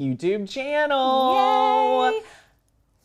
YouTube channel. Yay!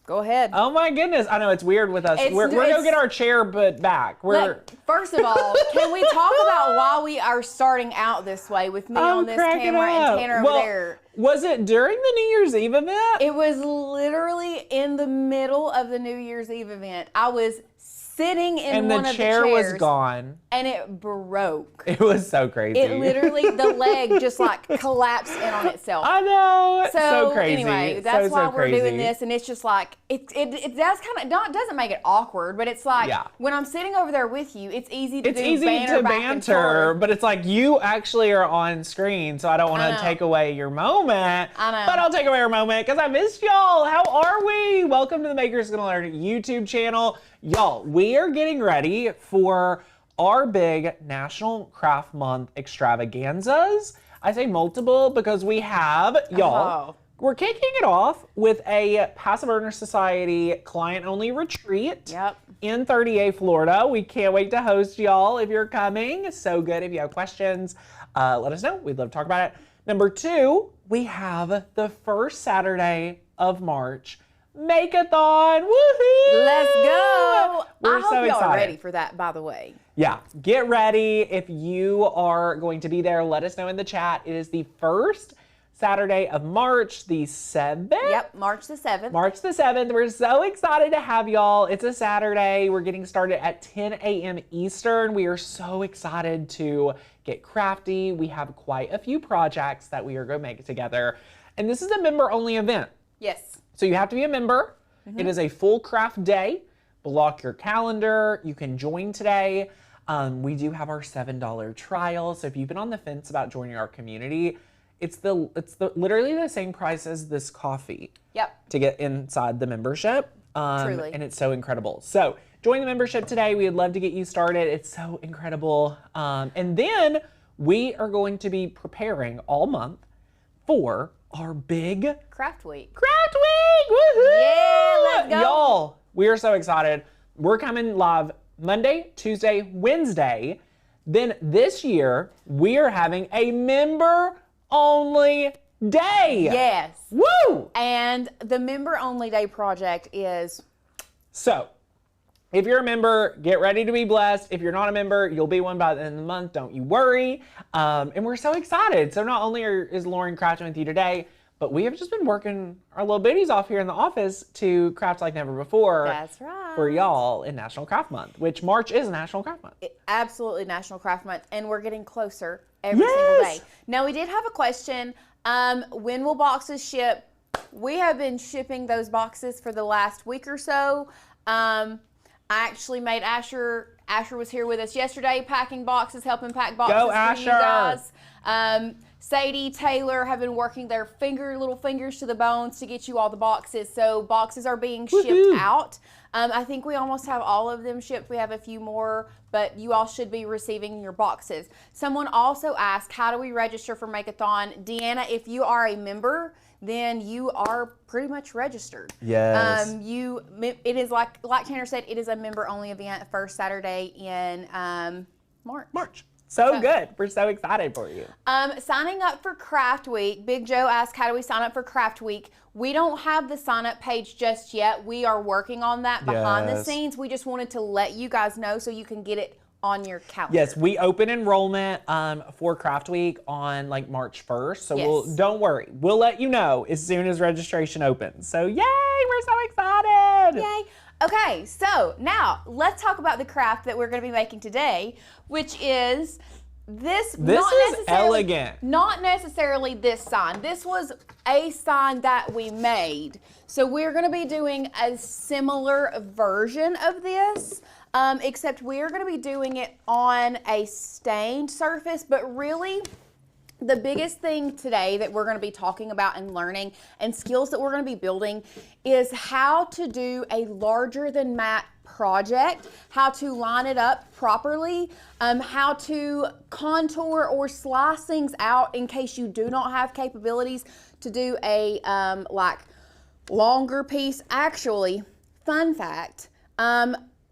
Go ahead. Oh my goodness. I know it's weird with us. We're going to get our chair put back. First of all, can we talk about why we are starting out this way with me on this camera and Tanner over there? Was it during the New Year's Eve event? It was literally in the middle of the New Year's Eve event. I was sitting in one of the chairs. And the chair was gone. And it broke. It was so crazy. It literally, the leg just like collapsed in on itself. I know. So crazy. Anyway, that's why we're doing this. And it's just like, it does kind of, doesn't make it awkward, but it's like, when I'm sitting over there with you, it's easy to banter, but it's like you actually are on screen, so I don't want to take away your moment. I know. But I'll take away your moment because I missed y'all. How are we? Welcome to the Makers Gonna Learn YouTube channel. Y'all, we are getting ready for our big National Craft Month extravaganzas. I say multiple because we have, y'all, we're kicking it off with a Passive Earner Society client-only retreat in 30A, Florida. We can't wait to host y'all if you're coming. So good. If you have questions, let us know. We'd love to talk about it. Number 2, we have the first Saturday of March, Make-a-thon. Woohoo! Let's go. We're so excited. Y'all are ready for that, by the way. Yeah, get ready. If you are going to be there, let us know in the chat. It is the first Saturday of March, the 7th. Yep, March the 7th. March the 7th. We're so excited to have y'all. It's a Saturday. We're getting started at 10 a.m. Eastern. We are so excited to get crafty. We have quite a few projects that we are going to make together. And this is a member-only event. Yes. So you have to be a member. It is a full craft day. Block your calendar. You can join today. We do have our $7 trial. So if you've been on the fence about joining our community, it's literally the same price as this coffee. Yep. To get inside the membership. Truly. And it's so incredible. So join the membership today. We would love to get you started. It's so incredible. And then we are going to be preparing all month for our big Craft Week. Craft Week! Woohoo! Yeah, let's go. Y'all, we are so excited. We're coming live Monday, Tuesday, Wednesday. Then this year, we are having a member-only day. Yes. Woo! And the member-only day project is... So, if you're a member, get ready to be blessed. If you're not a member, you'll be one by the end of the month. Don't you worry. And we're so excited. So not only is Lauren crafting with you today, but we have just been working our little booties off here in the office to craft like never before. That's right. For y'all in National Craft Month, which March is National Craft Month. Absolutely National Craft Month. And we're getting closer every single day. Now, we did have a question. When will boxes ship? We have been shipping those boxes for the last week or so. I actually made Asher was here with us yesterday, packing boxes, helping pack boxes for you guys. Sadie, Taylor have been working their little fingers to the bones to get you all the boxes. So boxes are being shipped out. I think we almost have all of them shipped. We have a few more, but you all should be receiving your boxes. Someone also asked, how do we register for Make-a-thon? Deanna, if you are a member, then you are pretty much registered. Yes. It is like Tanner said, it is a member-only event, first Saturday in March. So good. We're so excited for you. Signing up for Craft Week. Big Joe asked, how do we sign up for Craft Week? We don't have the sign-up page just yet. We are working on that behind the scenes. We just wanted to let you guys know so you can get it on your calendar. Yes, we open enrollment for Craft Week on like March 1st. So don't worry. We'll let you know as soon as registration opens. So yay, we're so excited. Yay. Okay, so now let's talk about the craft that we're going to be making today, which is this is elegant. Not necessarily this sign. This was a sign that we made. So we're going to be doing a similar version of this. Except we're going to be doing it on a stained surface, but really the biggest thing today that we're going to be talking about and learning and skills that we're going to be building is how to do a larger than matte project, how to line it up properly, how to contour or slice things out in case you do not have capabilities to do a like longer piece. Actually, fun fact,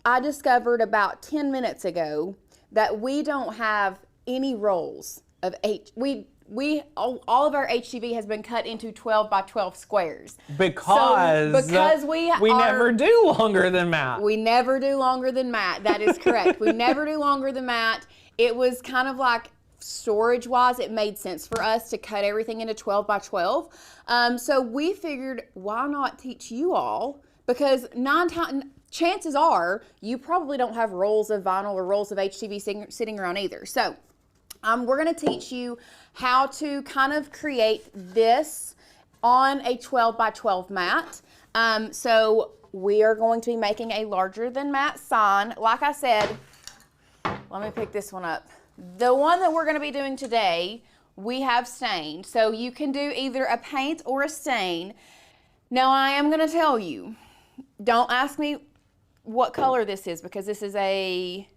I discovered about 10 minutes ago that we don't have any rolls of we all of our HTV has been cut into 12 by 12 squares. Because we never do longer than matte. We never do longer than matte. That is correct. We never do longer than matte. It was kind of like storage wise, it made sense for us to cut everything into 12 by 12. So we figured, why not teach you all? Because chances are you probably don't have rolls of vinyl or rolls of HTV sitting around either. So we're going to teach you how to kind of create this on a 12 by 12 mat. So we are going to be making a larger than matte sign. Like I said, let me pick this one up. The one that we're going to be doing today, we have stained. So you can do either a paint or a stain. Now I am going to tell you, don't ask me what color this is because this is a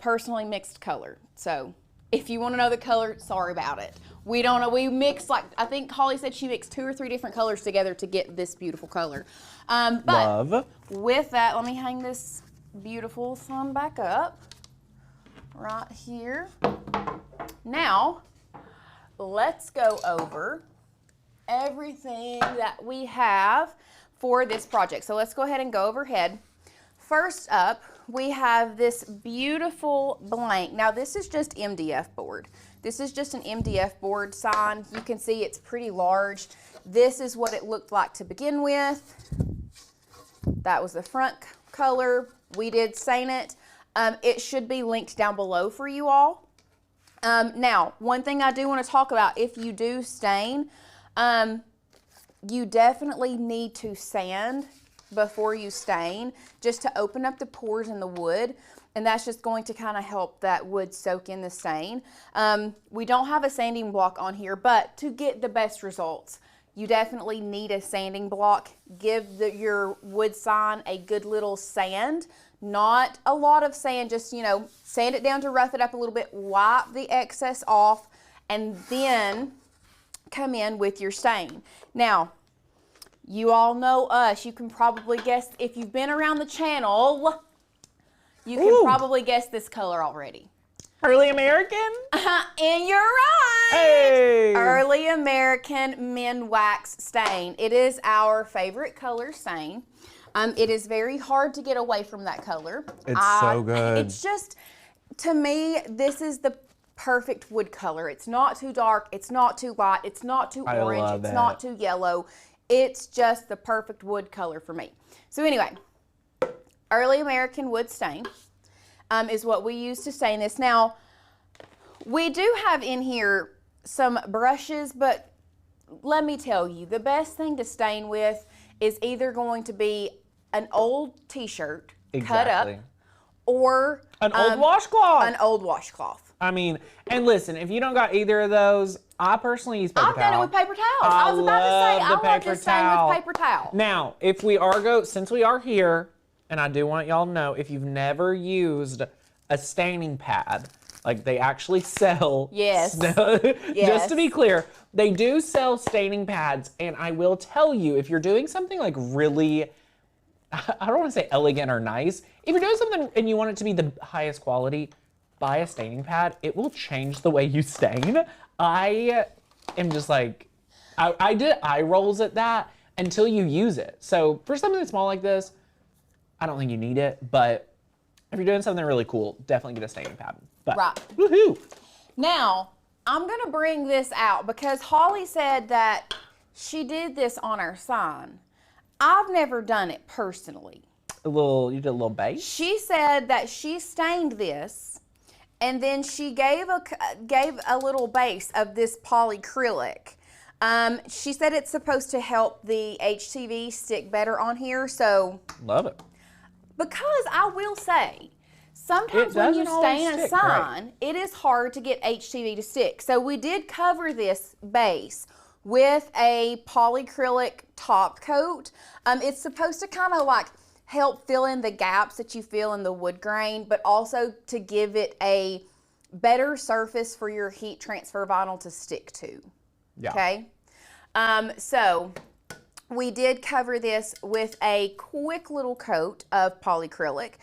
personally mixed color. So if you want to know the color, sorry about it. We don't know. We mixed, like, I think Holly said she mixed 2 or 3 different colors together to get this beautiful color. But Love. With that, let me hang this beautiful sun back up right here. Now, let's go over everything that we have for this project. So let's go ahead and go overhead. First up, we have this beautiful blank. Now this is just MDF board. This is just an MDF board sign. You can see it's pretty large. This is what it looked like to begin with. That was the front color. We did stain it. It should be linked down below for you all. Now, one thing I do want to talk about, if you do stain, you definitely need to sand before you stain, just to open up the pores in the wood, and that's just going to kind of help that wood soak in the stain. We don't have a sanding block on here, but to get the best results, you definitely need a sanding block. Give your wood sign a good little sand, not a lot of sand, just, you know, sand it down to rough it up a little bit, wipe the excess off, and then come in with your stain. Now, you all know us. You can probably guess, if you've been around the channel, you can probably guess this color already. Early American? And you're right. Hey! Early American Men Wax Stain. It is our favorite color stain. It is very hard to get away from that color. It's so good. It's just, to me, this is the perfect wood color. It's not too dark. It's not too light. It's not too orange. It's not too yellow. It's just the perfect wood color for me. So anyway, Early American Wood Stain is what we use to stain this. Now, we do have in here some brushes, but let me tell you, the best thing to stain with is either going to be an old t-shirt cut up, or an old washcloth. An old washcloth. I mean, and listen, if you don't got either of those, I personally use paper towel. I've done it with paper towels. I was about to say, I love to stain with paper towel. Now, if we are since we are here, and I do want y'all to know, if you've never used a staining pad, like they actually sell. Yes. Just to be clear, they do sell staining pads, and I will tell you, if you're doing something like really, I don't want to say elegant or nice, if you're doing something and you want it to be the highest quality, buy a staining pad. It will change the way you stain. I am just like, I did eye rolls at that until you use it. So for something small like this, I don't think you need it, but if you're doing something really cool, definitely get a staining pad. But, right. Woohoo! Now, I'm going to bring this out because Holly said that she did this on our sign. I've never done it personally. You did a little base? She said that she stained this, and then she gave a little base of this polyacrylic. She said it's supposed to help the HTV stick better on here, so. Love it. Because I will say, sometimes when you stain a sign, it is hard to get HTV to stick. So we did cover this base with a polyacrylic top coat. It's supposed to kind of like help fill in the gaps that you feel in the wood grain, but also to give it a better surface for your heat transfer vinyl to stick to. Yeah. Okay? So we did cover this with a quick little coat of polyacrylic.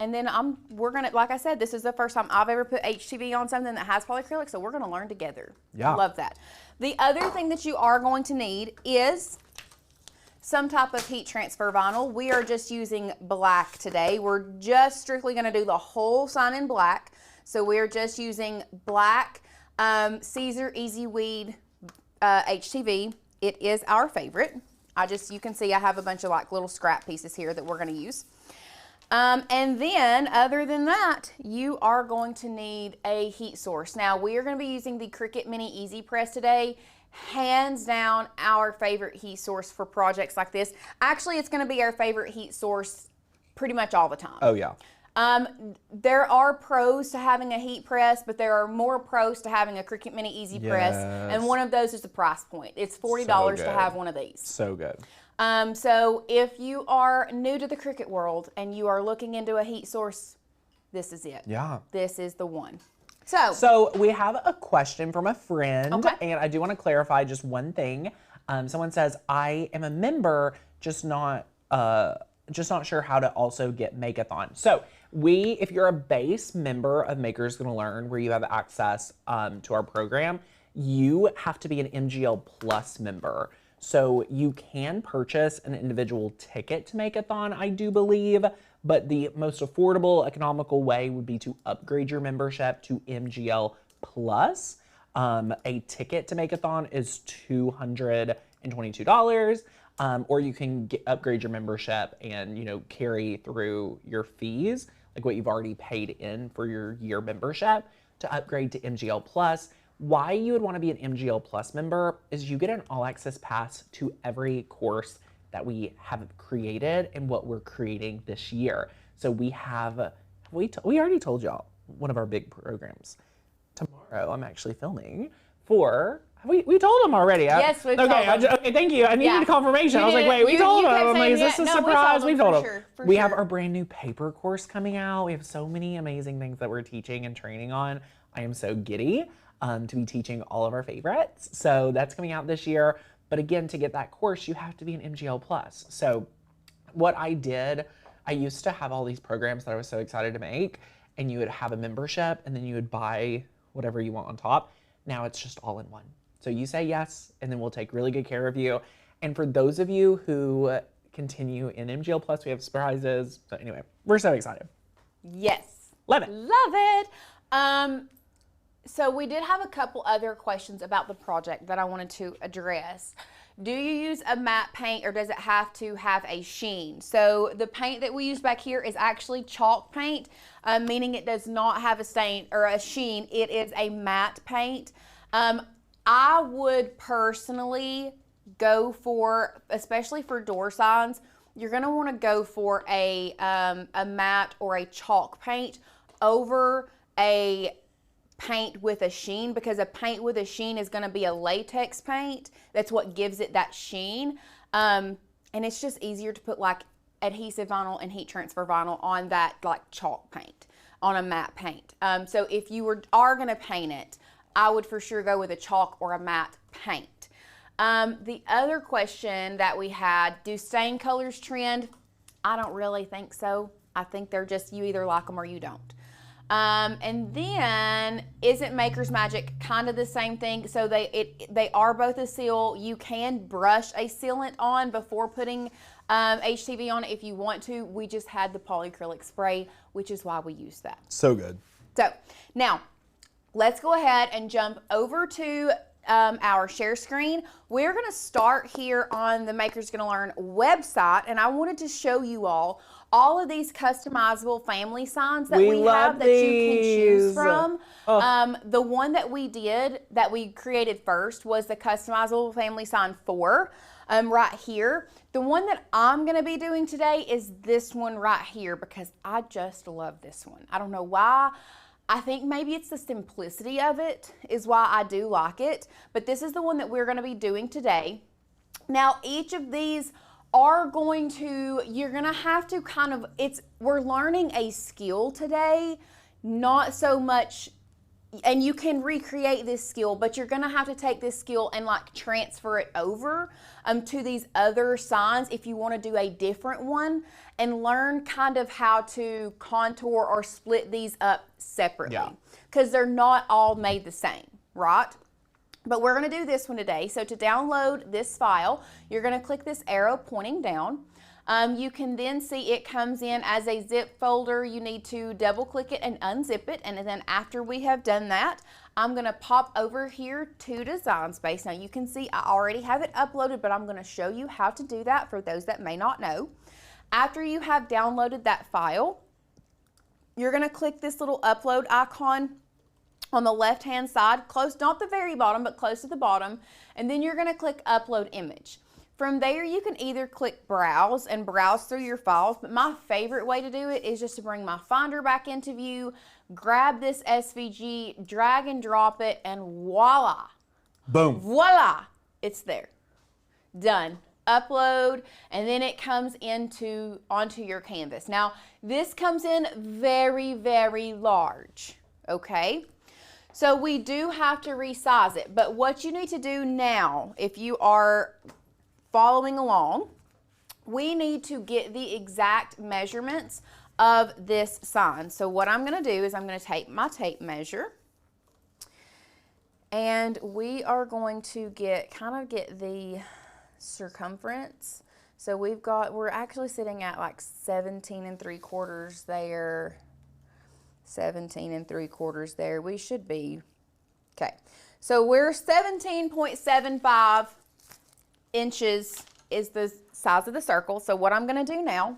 And then we're gonna, like I said, this is the first time I've ever put HTV on something that has polyacrylic, so we're gonna learn together. Yeah. Love that. The other thing that you are going to need is some type of heat transfer vinyl. We are just using black today. We're just strictly gonna do the whole sign in black. So we're just using black Caesar Easy Weed HTV. It is our favorite. You can see I have a bunch of like little scrap pieces here that we're gonna use. And then, other than that, you are going to need a heat source. Now, we are going to be using the Cricut Mini Easy Press today. Hands down, our favorite heat source for projects like this. Actually, it's going to be our favorite heat source pretty much all the time. Oh, yeah. There are pros to having a heat press, but there are more pros to having a Cricut Mini Easy Press. And one of those is the price point. It's $40 to have one of these. So good. So if you are new to the Cricut world and you are looking into a heat source, this is it. Yeah. This is the one. So we have a question from a friend, Okay. and I do want to clarify just one thing. Someone says, I am a member, just not sure how to also get Makeathon. So if you're a base member of Makers Gonna Learn, where you have access to our program, you have to be an MGL Plus member. So you can purchase an individual ticket to Makeathon, I do believe, but the most affordable, economical way would be to upgrade your membership to MGL Plus. A ticket to Makeathon is $222, or you can upgrade your membership and carry through your fees, like what you've already paid in for your year membership, to upgrade to MGL Plus. Why you would want to be an MGL Plus member is you get an all-access pass to every course that we have created and what we're creating this year. So we already told y'all one of our big programs. Tomorrow I'm actually filming for, we told them already. Yes, we've told them. Okay, thank you. I needed confirmation. I was like, wait, we told them. I'm like, is this a surprise? We told them. We have our brand new paper course coming out. We have so many amazing things that we're teaching and training on. I am so giddy to be teaching all of our favorites. So that's coming out this year. But again, to get that course, you have to be an MGL Plus. So what I did, I used to have all these programs that I was so excited to make, and you would have a membership and then you would buy whatever you want on top. Now it's just all in one. So you say yes, and then we'll take really good care of you. And for those of you who continue in MGL Plus, we have surprises. So anyway, we're so excited. Yes. Love it. Love it. So we did have a couple other questions about the project that I wanted to address. Do you use a matte paint, or does it have to have a sheen? So the paint that we use back here is actually chalk paint, meaning it does not have a stain or a sheen. It is a matte paint. I would personally go for, especially for door signs, you're gonna wanna go for a matte or a chalk paint over a paint with a sheen, because a paint with a sheen is going to be a latex paint. That's what gives it that sheen. And it's just easier to put like adhesive vinyl and heat transfer vinyl on that like chalk paint, on a matte paint. So if you are going to paint it, I would for sure go with a chalk or a matte paint. The other question that we had, do stain colors trend? I don't really think so. I think they're just, you either like them or you don't. And then, isn't Maker's Magic kind of the same thing? So they are both a seal. You can brush a sealant on before putting HTV on it if you want to. We just had the polyacrylic spray, which is why we use that. So good. So now, let's go ahead and jump over to our share screen. We're going to start here on the Makers Gonna Learn website, and I wanted to show you all of these customizable family signs that we have that you can choose from. The one that we created first was the customizable family sign 4 right here. The one that I'm going to be doing today is this one right here, because I just love this one. I don't know why. I think maybe it's the simplicity of it is why I do like it, but this is the one that we're going to be doing today. Now, each of these are you're going to have to we're learning a skill today, not so much and you can recreate this skill, but you're gonna have to take this skill and like transfer it over to these other signs if you wanna do a different one and learn kind of how to contour or split these up separately. Because they're not all made the same, right? But we're gonna do this one today. So to download this file, you're gonna click this arrow pointing down. You can then see it comes in as a zip folder. You need to double click it and unzip it. And then after we have done that, I'm gonna pop over here to Design Space. Now you can see I already have it uploaded, but I'm gonna show you how to do that for those that may not know. After you have downloaded that file, you're gonna click this little upload icon on the left-hand side, close, not the very bottom, but close to the bottom, and then you're gonna click Upload Image. From there, you can either click Browse and browse through your files, but my favorite way to do it is just to bring my Finder back into view, grab this SVG, drag and drop it, and voila. Boom. Voila, it's there. Done. Upload, and then it comes onto your canvas. Now, this comes in very, very large, okay? So we do have to resize it, but what you need to do now, if you are following along, we need to get the exact measurements of this sign. So what I'm gonna do is I'm gonna take my tape measure, and we are going to get the circumference. So we're actually sitting at like 17 3/4 there, 17 3/4 there. We should be, okay. So we're 17.75 inches is the size of the circle. So what I'm gonna do now,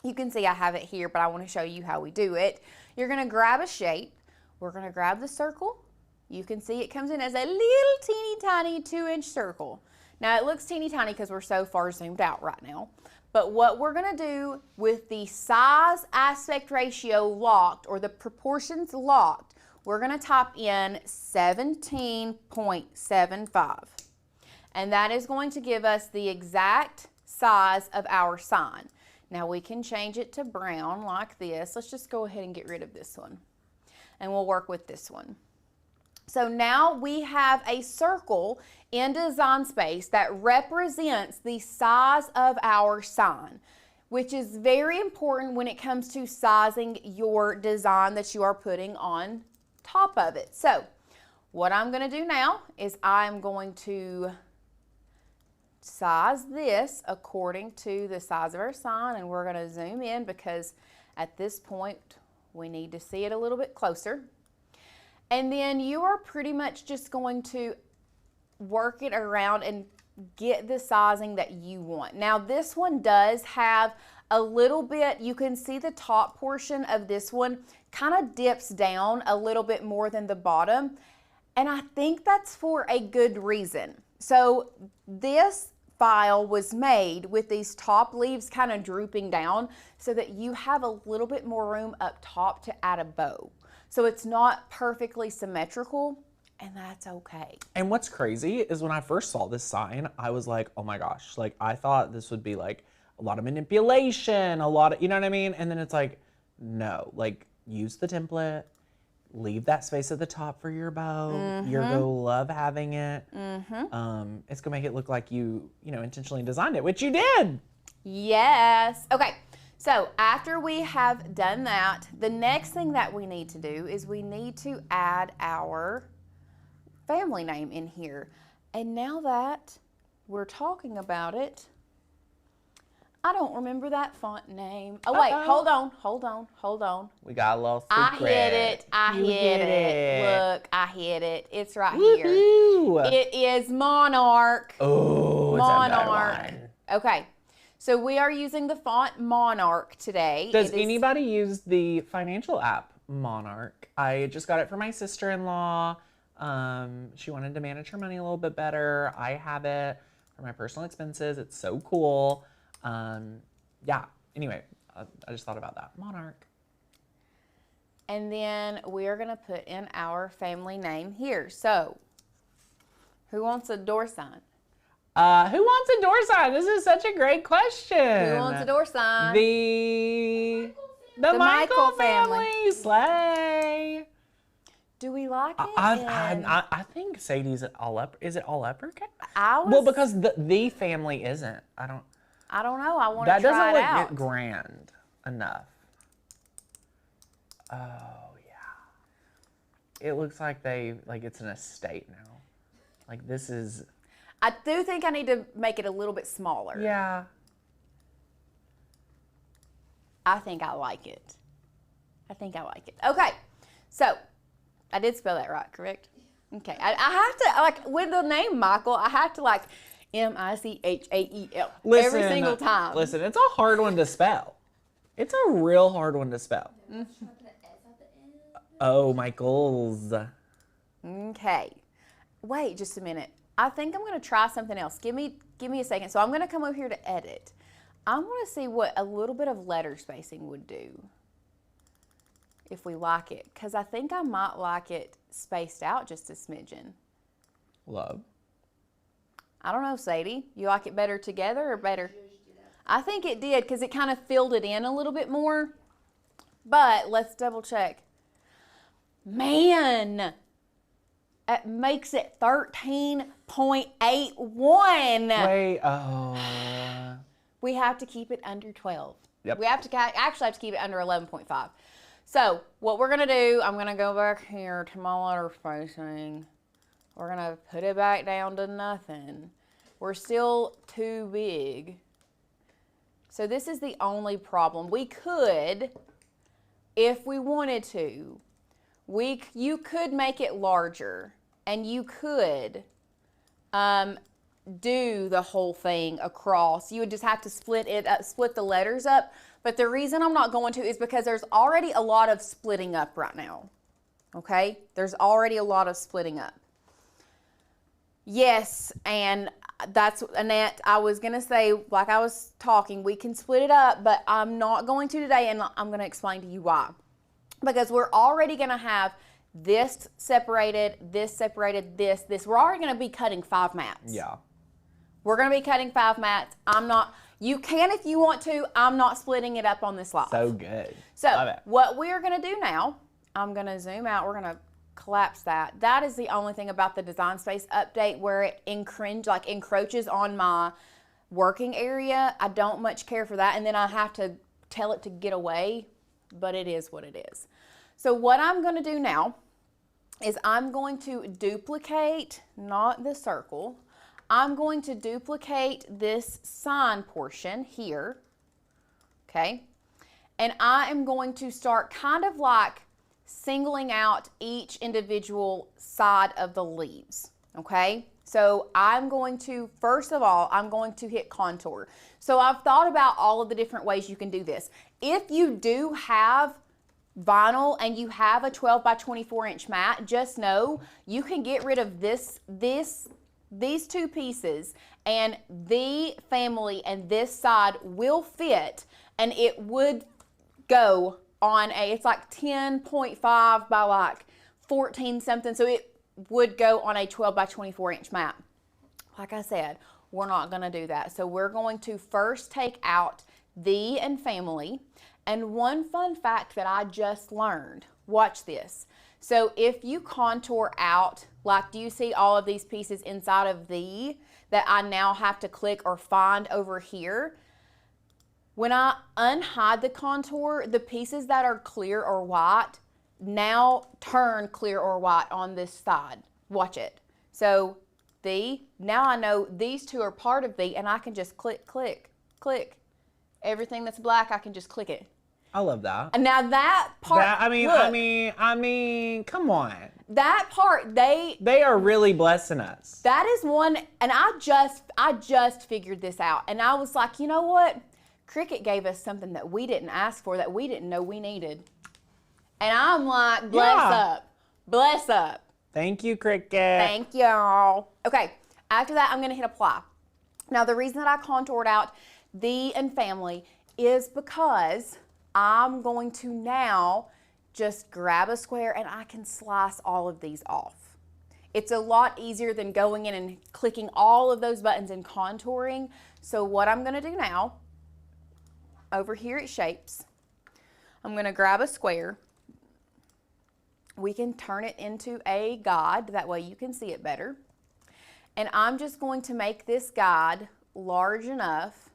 you can see I have it here, but I wanna show you how we do it. You're gonna grab a shape. We're gonna grab the circle. You can see it comes in as a little teeny tiny 2-inch circle. Now it looks teeny tiny because we're so far zoomed out right now. But what we're gonna do with the size aspect ratio locked, or the proportions locked, we're gonna type in 17.75. And that is going to give us the exact size of our sign. Now we can change it to brown like this. Let's just go ahead and get rid of this one. And we'll work with this one. So now we have a circle in Design Space that represents the size of our sign, which is very important when it comes to sizing your design that you are putting on top of it. So what I'm going to do now is I'm going to size this according to the size of our sign, and we're going to zoom in because at this point we need to see it a little bit closer. And then you are pretty much just going to work it around and get the sizing that you want. Now this one does have a little bit, you can see the top portion of this one kind of dips down a little bit more than the bottom. And I think that's for a good reason. So this file was made with these top leaves kind of drooping down so that you have a little bit more room up top to add a bow. So it's not perfectly symmetrical, and that's okay. And what's crazy is when I first saw this sign, I was like, oh my gosh, like I thought this would be like a lot of manipulation, a lot of, you know what I mean? And then it's like, no, like use the template, leave that space at the top for your bow. You're gonna love having it. It's gonna make it look like you intentionally designed it, which you did. Yes. Okay. So after we have done that, the next thing that we need to do is we need to add our family name in here. And now that we're talking about it, I don't remember that font name. Oh wait, hold on. We got a little secret. I hit it. I hit it. Look, I hit it. It's right here. It is Monarch. Oh, Monarch. It's a good one. Okay. So we are using the font Monarch today. Does anybody use the financial app Monarch? I just got it for my sister-in-law. She wanted to manage her money a little bit better. I have it for my personal expenses. It's so cool. Yeah, anyway, I just thought about that. Monarch. And then we are going to put in our family name here. So, who wants a door sign? Who wants a door sign? This is such a great question. Who wants a door sign? The Michael family. Slay. Do we like it? I think Sadie's all up. Is it all uppercase? Well, because the family isn't. I don't know. I want to That try doesn't it look out. grand enough. Oh yeah. It looks like it's an estate now. Like this is. I do think I need to make it a little bit smaller. Yeah. I think I like it. Okay, so I did spell that right, correct? Okay, I have to, like, with the name Michael, I have to, like, Michael every single time. Listen, it's a hard one to spell. It's a real hard one to spell. Oh, Michaels. Okay. Wait just a minute. I think I'm going to try something else. Give me a second. So I'm going to come over here to edit. I want to see what a little bit of letter spacing would do if we like it, because I think I might like it spaced out just a smidgen. Love. I don't know, Sadie. You like it better together or better? I think it did, because it kind of filled it in a little bit more. But let's double check. Man, it makes it 13.81. Wait, oh. We have to keep it under 12. Yep. We have to actually have to keep it under 11.5. So what we're gonna do, I'm gonna go back here to my letter spacing. We're gonna put it back down to nothing. We're still too big. So this is the only problem. We could, if we wanted to, you could make it larger, and you could do the whole thing across. You would just have to split it up, split the letters up. But the reason I'm not going to is because there's already a lot of splitting up right now. Okay? There's already a lot of splitting up. Yes, and that's, Annette, I was going to say, like I was talking, we can split it up, but I'm not going to today, and I'm going to explain to you why. Because we're already going to have this separated, this. We're already going to be cutting 5 mats. Yeah. We're going to be cutting 5 mats. You can if you want to. I'm not splitting it up on this live. So good. So Love it. what we're going to do now, I'm going to zoom out. We're going to collapse that. That is the only thing about the design space update where it encroaches on my working area. I don't much care for that. And then I have to tell it to get away, but it is what it is. So what I'm going to do now is I'm going to duplicate, not the circle, I'm going to duplicate this sign portion here, okay? And I am going to start kind of like singling out each individual side of the leaves, okay? So I'm going to, first of all, I'm going to hit contour. So I've thought about all of the different ways you can do this. If you do have vinyl and you have a 12 by 24 inch mat, just know you can get rid of these two pieces, and the family and this side will fit, and it would go on it's like 10.5 by like 14 something, so it would go on a 12 by 24 inch mat. Like I said, we're not going to do that. So we're going to first take out the and family. And one fun fact that I just learned, watch this. So if you contour out, like, do you see all of these pieces inside of the that I now have to click or find over here? When I unhide the contour, the pieces that are clear or white now turn clear or white on this side. Watch it. So now I know these two are part of and I can just click, click, click. Everything that's black, I can just click it. I love that. And now that part, I mean, come on. That part, they are really blessing us. That is one, and I just figured this out, and I was like, you know what? Cricut gave us something that we didn't ask for, that we didn't know we needed. And I'm like, bless up. Thank you, Cricut. Thank y'all. Okay, after that, I'm gonna hit apply. Now, the reason that I contoured out the and family is because I'm going to now just grab a square and I can slice all of these off. It's a lot easier than going in and clicking all of those buttons and contouring. So what I'm gonna do now, over here at Shapes, I'm gonna grab a square. we can turn it into a guide. That way you can see it better. And I'm just going to make this guide large enough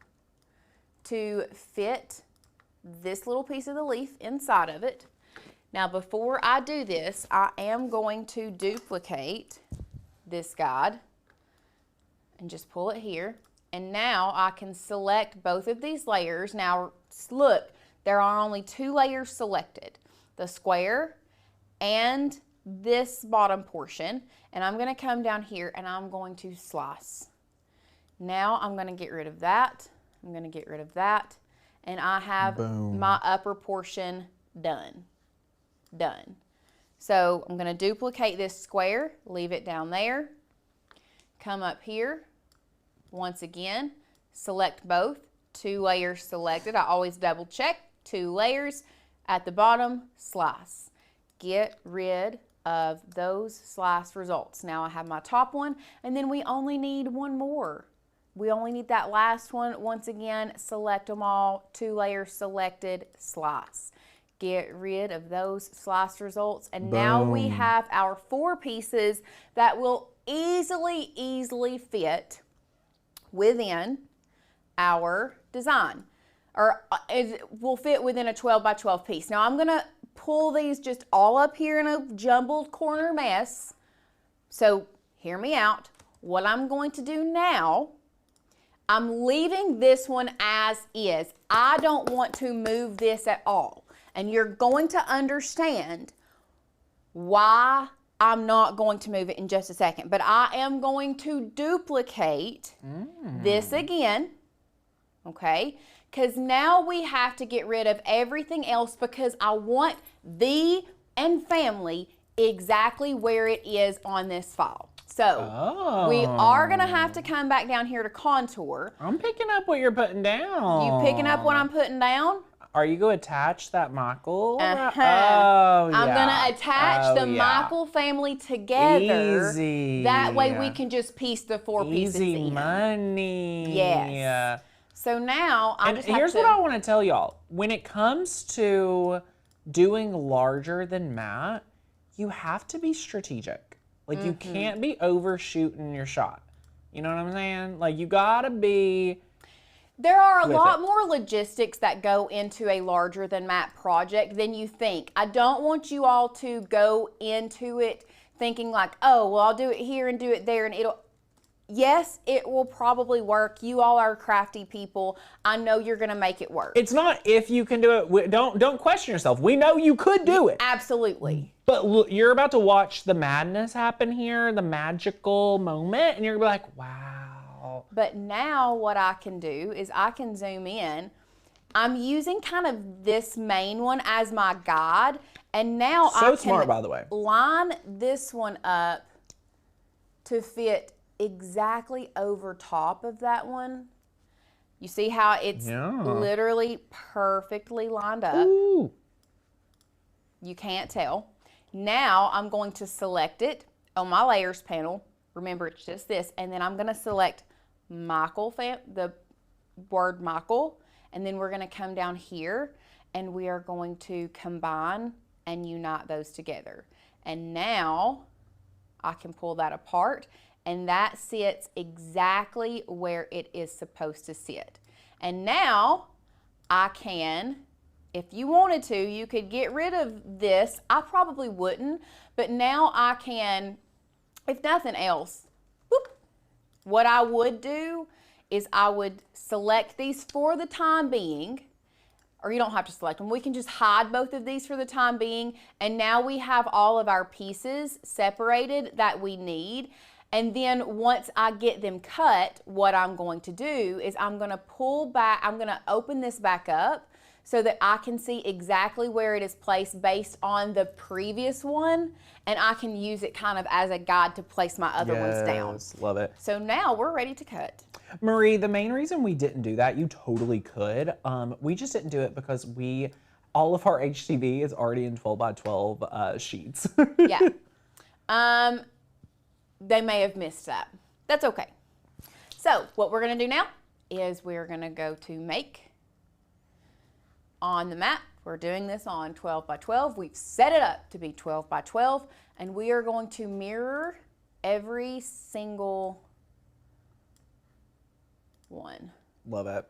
to fit this little piece of the leaf inside of it. Now, before I do this, I am going to duplicate this guide and just pull it here. And now I can select both of these layers. Now, look, there are only 2 layers selected, the square and this bottom portion. And I'm going to come down here and I'm going to slice. Now I'm going to get rid of that. I'm going to get rid of that. And I have my upper portion done. Done. So I'm going to duplicate this square, leave it down there, come up here, once again, select both, 2 layers selected. I always double check, 2 layers at the bottom, slice. Get rid of those slice results. Now I have my top one, and then we only need 1 more. We only need that last one. Once again, select them all, 2 layers selected, slice. Get rid of those slice results. And now we have our 4 pieces that will easily fit within our design. Or it will fit within a 12 by 12 piece. Now I'm gonna pull these just all up here in a jumbled corner mess. So hear me out. What I'm going to do now, I'm leaving this one as is. I don't want to move this at all. And you're going to understand why I'm not going to move it in just a second. But I am going to duplicate this again, okay? Because now we have to get rid of everything else because I want thee and family exactly where it is on this file. So we are going to have to come back down here to contour. I'm picking up what you're putting down. You picking up what I'm putting down? Are you going to attach that Michael? Uh-huh. Oh, I'm going to attach the Michael family together. Easy. That way we can just piece the 4 pieces Easy in. money. Yes. So now I just have here's to... what I want to tell y'all. When it comes to doing larger than Matt, you have to be strategic. Like you can't be overshooting your shot. You know what I'm saying? Like you gotta be... There are a lot more logistics that go into a larger than Matt project than you think. I don't want you all to go into it thinking like, oh, well, I'll do it here and do it there and it'll... Yes, it will probably work. You all are crafty people. I know you're going to make it work. It's not if you can do it. Don't question yourself. We know you could do it. Absolutely. But look, you're about to watch the madness happen here, the magical moment, and you're going to be like, wow. But now what I can do is I can zoom in. I'm using kind of this main one as my guide. And now I smart, by the way. Line this one up to fit exactly over top of that one. You see how it's literally perfectly lined up? Ooh. You can't tell. Now I'm going to select it on my layers panel. Remember, it's just this. And then I'm going to select Michael, the word Michael. And then we're going to come down here and we are going to combine and unite those together. And now I can pull that apart. And that sits exactly where it is supposed to sit. And now I can, if you wanted to, you could get rid of this. I probably wouldn't, but now I can, if nothing else, whoop, what I would do is I would select these for the time being, or you don't have to select them. We can just hide both of these for the time being. And now we have all of our pieces separated that we need. And then once I get them cut, what I'm going to do is I'm going to pull back, I'm going to open this back up so that I can see exactly where it is placed based on the previous one. And I can use it kind of as a guide to place my other ones down. Love it. So now we're ready to cut. Marie, the main reason we didn't do that, you totally could. We just didn't do it because all of our HTV is already in 12 by 12 sheets. Yeah. They may have missed that. That's okay. So what we're going to do now is we're going to go to make on the map We're doing this on 12 by 12. We've set it up to be 12 by 12, and we are going to mirror every single one. Love it.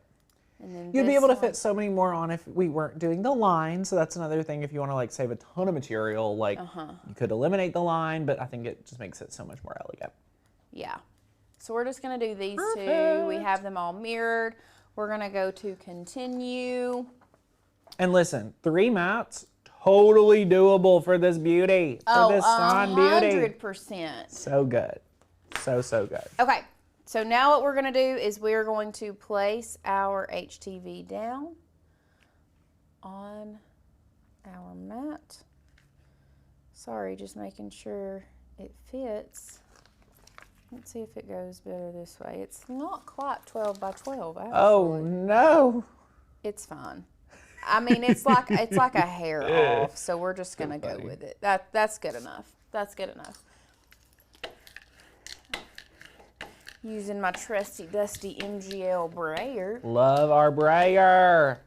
And then You'd be this able to one- fit so many more on if we weren't doing the line. So that's another thing. If you want to like save a ton of material, like you could eliminate the line, but I think it just makes it so much more elegant. Yeah. So we're just going to do these two. We Perfect. have them all mirrored. We're going to go to continue. And listen, 3 mats, totally doable for this beauty, for this sign beauty. 100%. So good. So good. Okay. So now what we're going to do is we're going to place our HTV down on our mat. Sorry, just making sure it fits. Let's see if it goes better this way. It's not quite 12 by 12, actually. Oh no. It's fine. I mean, it's like a hair off, so we're just gonna go with it. That's good enough. That's good enough. Using my trusty dusty MGL brayer, Love our brayer.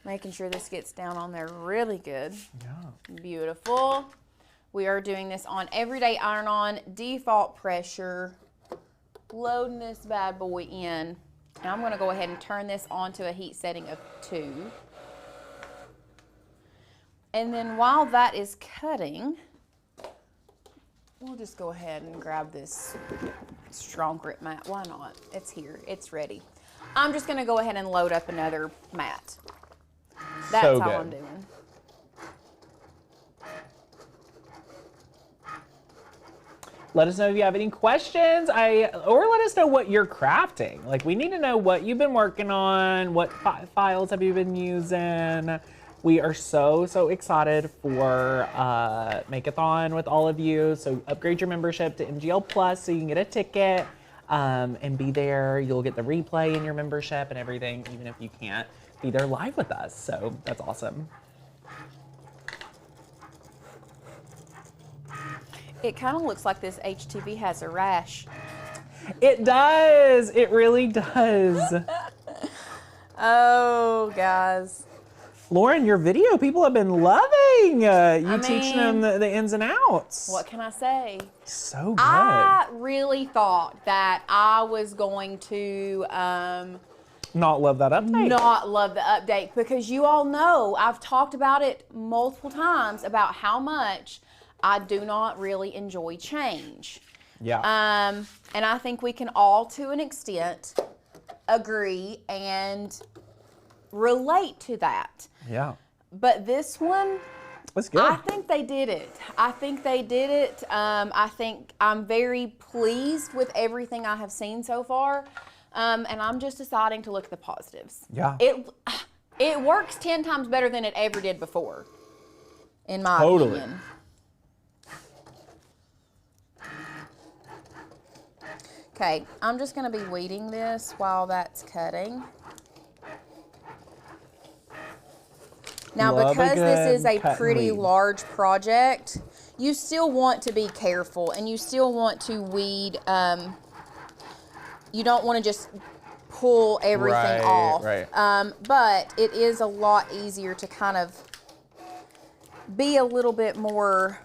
making sure this gets down on there really good. Yeah. Beautiful. We are doing this on everyday iron-on, default pressure, loading this bad boy in. And I'm gonna go ahead and turn this onto a heat setting of 2. And then while that is cutting, we'll just go ahead and grab this strong grip mat. Why not? It's here, it's ready. I'm just gonna go ahead and load up another mat. That's So all good. I'm doing. Let us know if you have any questions, or let us know what you're crafting. Like, we need to know what you've been working on, what files have you been using. We are so excited for Make-a-thon with all of you. So upgrade your membership to MGL Plus so you can get a ticket and be there. You'll get the replay in your membership and everything, even if you can't be there live with us. So that's awesome. It kind of looks like this HTV has a rash. It does. It really does. Oh, guys. Lauren, your video, people have been loving you teaching them mean, the ins and outs. What can I say? So good. I really thought that I was going to Not love that update. not love the update because you all know I've talked about it multiple times about how much I do not really enjoy change. Yeah. And I think we can all, to an extent, agree and relate to that. Yeah. But this one, That's good. I think they did it. I think they did it. I think I'm very pleased with everything I have seen so far. And I'm just deciding to look at the positives. Yeah. It works 10 times better than it ever did before, in my Totally. opinion. Okay, I'm just going to be weeding this while that's cutting. Now, Love a because this is good a cut and pretty weed. large project, you still want to be careful and you still want to weed. You don't want to just pull everything Right, off. right. But it is a lot easier to kind of be a little bit more,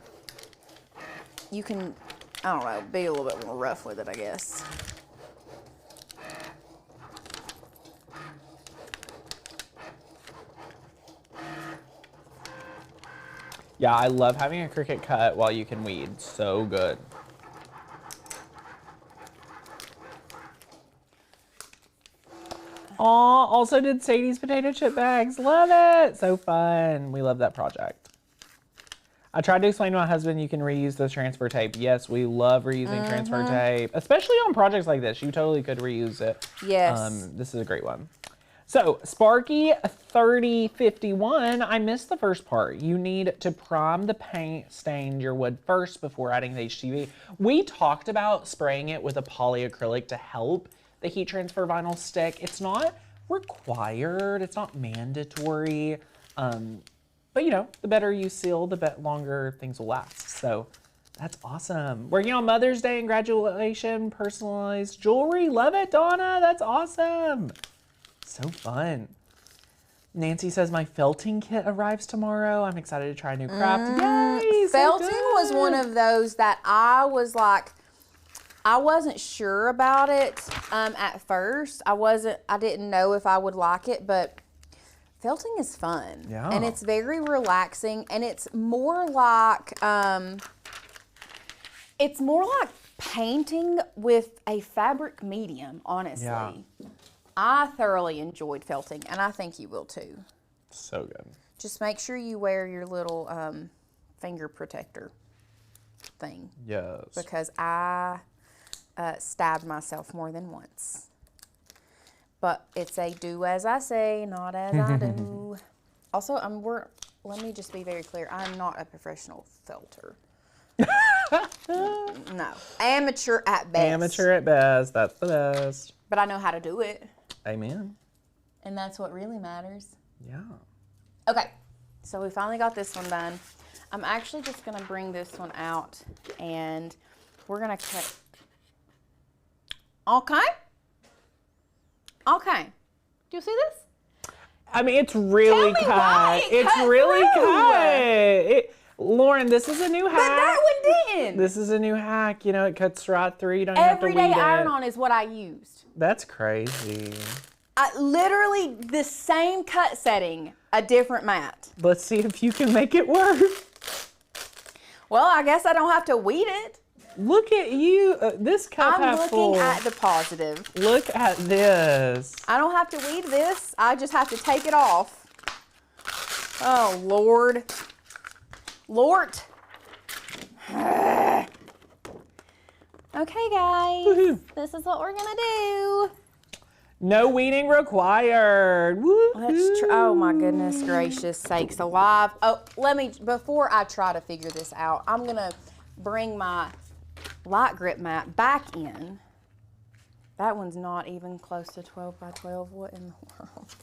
you can, I don't know, be a little bit more rough with it, I guess. Yeah, I love having a Cricut cut while you can weed. So good. Aw, also did Sadie's potato chip bags. Love it. So fun. We love that project. I tried to explain to my husband you can reuse the transfer tape. Yes, we love reusing transfer tape, especially on projects like this. You totally could reuse it. Yes. This is a great one. So, Sparky 3051, I missed the first part. You need to prime the paint stain your wood first before adding the HTV. We talked about spraying it with a polyacrylic to help the heat transfer vinyl stick. It's not required, it's not mandatory. But you know, the better you seal, the longer things will last. So that's awesome. Working on Mother's Day and graduation, personalized jewelry. Love it, Donna. That's awesome. So fun. Nancy says my felting kit arrives tomorrow. I'm excited to try a new craft. Yay! So Felting was good. one of those that I was like, I wasn't sure about it at first. I didn't know if I would like it, but felting is fun. Yeah. And it's very relaxing, and it's more like painting with a fabric medium, honestly. Yeah. I thoroughly enjoyed felting, and I think you will too. So good. Just make sure you wear your little finger protector thing. Yes. Because I stabbed myself more than once. But it's a do as I say, not as I do. Also, let me just be very clear. I'm not a professional felter. No. Amateur at best. Amateur at best. That's the best. But I know how to do it. Amen. And that's what really matters. Yeah. Okay. So we finally got this one done. I'm actually just going to bring this one out, and we're going to cut. Okay. Okay. Do you see this? I mean, it's really Tell me cut. why it It's cut really through. cut. Lauren, this is a new hack. But that one didn't. This is a new hack. You know, it cuts right through. You don't even have to weed Everyday it. iron-on is what I used. That's crazy. Literally the same cut setting, a different mat. Let's see if you can make it work. Well, I guess I don't have to weed it. Look at you. This cup I'm half looking full. at the positive. Look at this. I don't have to weed this. I just have to take it off. Oh, Lord. Lord. Okay, guys. Woohoo. This is what we're going to do. No weeding required. Woohoo. Oh my goodness gracious sakes alive. Oh, before I try to figure this out, I'm going to bring my light grip mat back in. That one's not even close to 12 by 12. What in the world?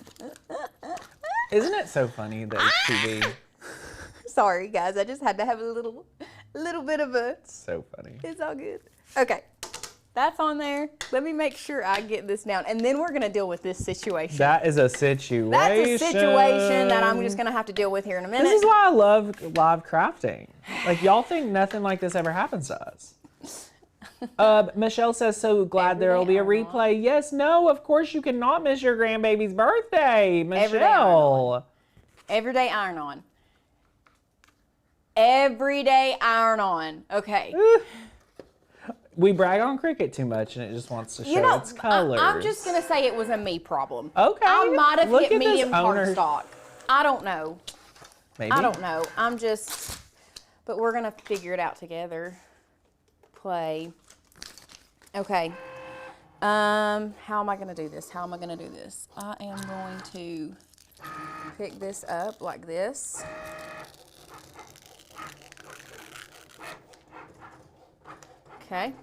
Isn't it so funny that it's TV? Sorry, guys. I just had to have a little bit of a. So funny. It's all good. Okay. That's on there. Let me make sure I get this down. And then we're going to deal with this situation. That is a situation. That's a situation that I'm just going to have to deal with here in a minute. This is why I love live crafting. Like, y'all think nothing like this ever happens to us. Michelle says, so glad there will be a replay. Yes, no, of course you cannot miss your grandbaby's birthday, Michelle. Everyday iron-on. Everyday iron-on. Okay. We brag on Cricut too much, and it just wants to show its colors. I'm just going to say it was a me problem. Okay. I might have Look hit at this medium owner. cardstock. I don't know. Maybe. I don't know. But we're going to figure it out together. Play. Okay. How am I going to do this? I am going to pick this up like this. Okay.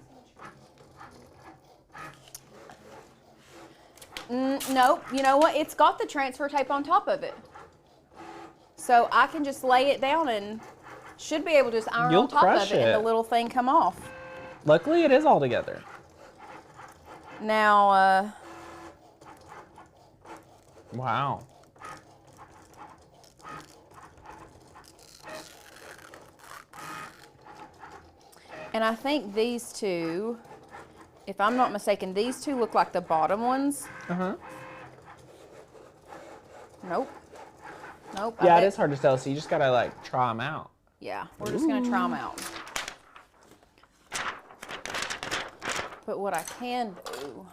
Nope. You know what? It's got the transfer tape on top of it. So I can just lay it down and should be able to just iron on top of it and the little thing come off. Luckily, it is all together. Now, Wow. and I think these two, if I'm not mistaken, these two look like the bottom ones. Uh-huh. Nope. Nope. Yeah, it is hard to tell, so you just gotta, like, try them out. Yeah, we're just going to try them out. But what I can do,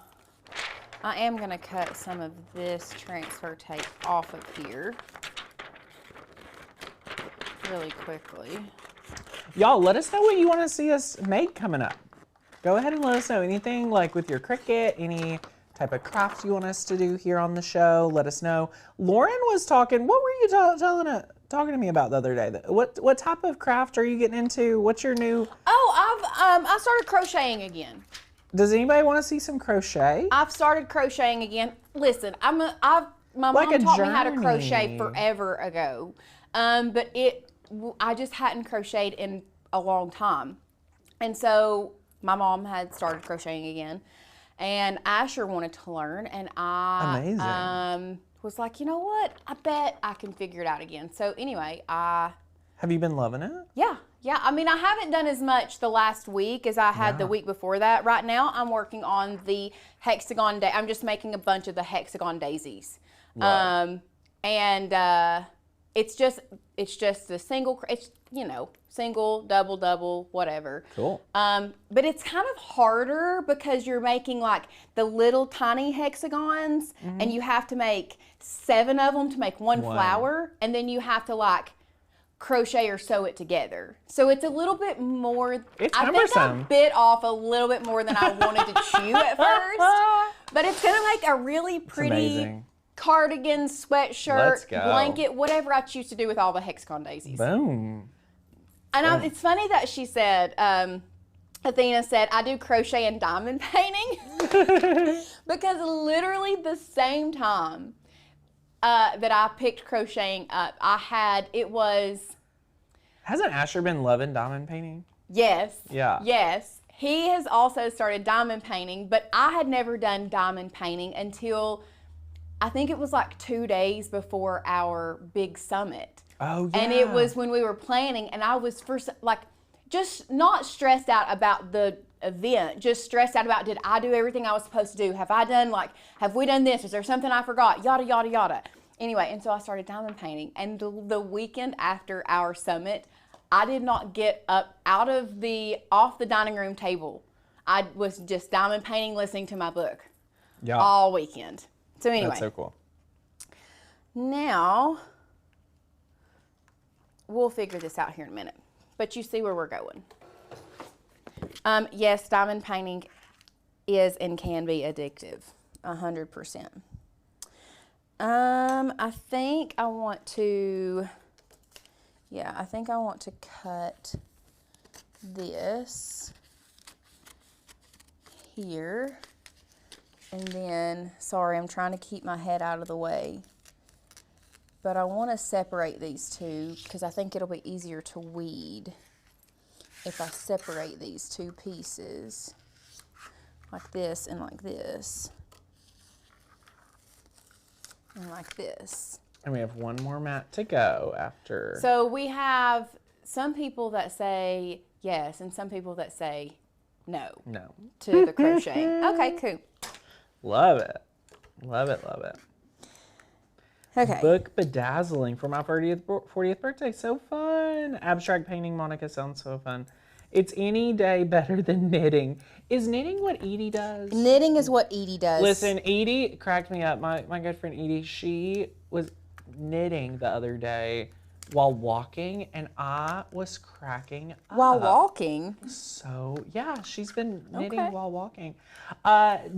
I am going to cut some of this transfer tape off of here really quickly. Y'all, let us know what you want to see us make coming up. Go ahead and let us know anything, like with your Cricut, any type of craft you want us to do here on the show. Let us know. Lauren was talking, what were you talking to me about the other day? What type of craft are you getting into? What's your new? Oh, I started crocheting again. Does anybody want to see some crochet? I've started crocheting again. Listen, my mom Like a taught me how to crochet journey. forever ago, but I just hadn't crocheted in a long time, and so my mom had started crocheting again, and Asher wanted to learn, and I Amazing. was like, you know what? I bet I can figure it out again. So anyway, Have you been loving it? yeah. I mean, I haven't done as much the last week as I had the week before that. Right now, I'm working on the hexagon I'm just making a bunch of the hexagon daisies. Love. It's just the single, it's, single, double, whatever. Cool. But it's kind of harder because you're making like the little tiny hexagons, and you have to make 7 of them to make one flower, and then you have to like crochet or sew it together. So it's a little bit more, It's I think I cumbersome. bit off a little bit more than I wanted to chew at first, but it's gonna make a really pretty amazing. cardigan, Let's sweatshirt, go. blanket, whatever I choose to do with all the hexagon daisies. Boom. And it's funny that she said, Athena said, I do crochet and diamond painting. Because literally the same time that I picked crocheting up, Hasn't Asher been loving diamond painting? yes. Yeah. Yes. He has also started diamond painting, but I had never done diamond painting until I think it was like 2 days before our big summit. Oh, yeah. And it was when we were planning, and I was just not stressed out about the event, just stressed out about, did I do everything I was supposed to do? Have we done this? Is there something I forgot? Yada, yada, yada. Anyway, and so I started diamond painting, and the weekend after our summit, I did not get up off the dining room table. I was just diamond painting, listening to my book Yeah. all weekend. So anyway. That's so cool. Now, we'll figure this out here in a minute, but you see where we're going. Yes, diamond painting is and can be addictive, 100%. I think I want to cut this here, and then, sorry, I'm trying to keep my head out of the way. But I want to separate these two because I think it'll be easier to weed if I separate these two pieces like this and like this and like this. And we have one more mat to go after. So we have some people that say yes and some people that say no No. to the crocheting. Okay, cool. Love it. Love it, love it. Okay. Book bedazzling for my 40th birthday. So fun. Abstract painting, Monica, sounds so fun. It's any day better than knitting. Is knitting what Edie does? Knitting is what Edie does. Listen, Edie cracked me up. My good friend Edie, she was knitting the other day while walking, and I was cracking up. While walking? So, yeah, she's been knitting Okay. while walking.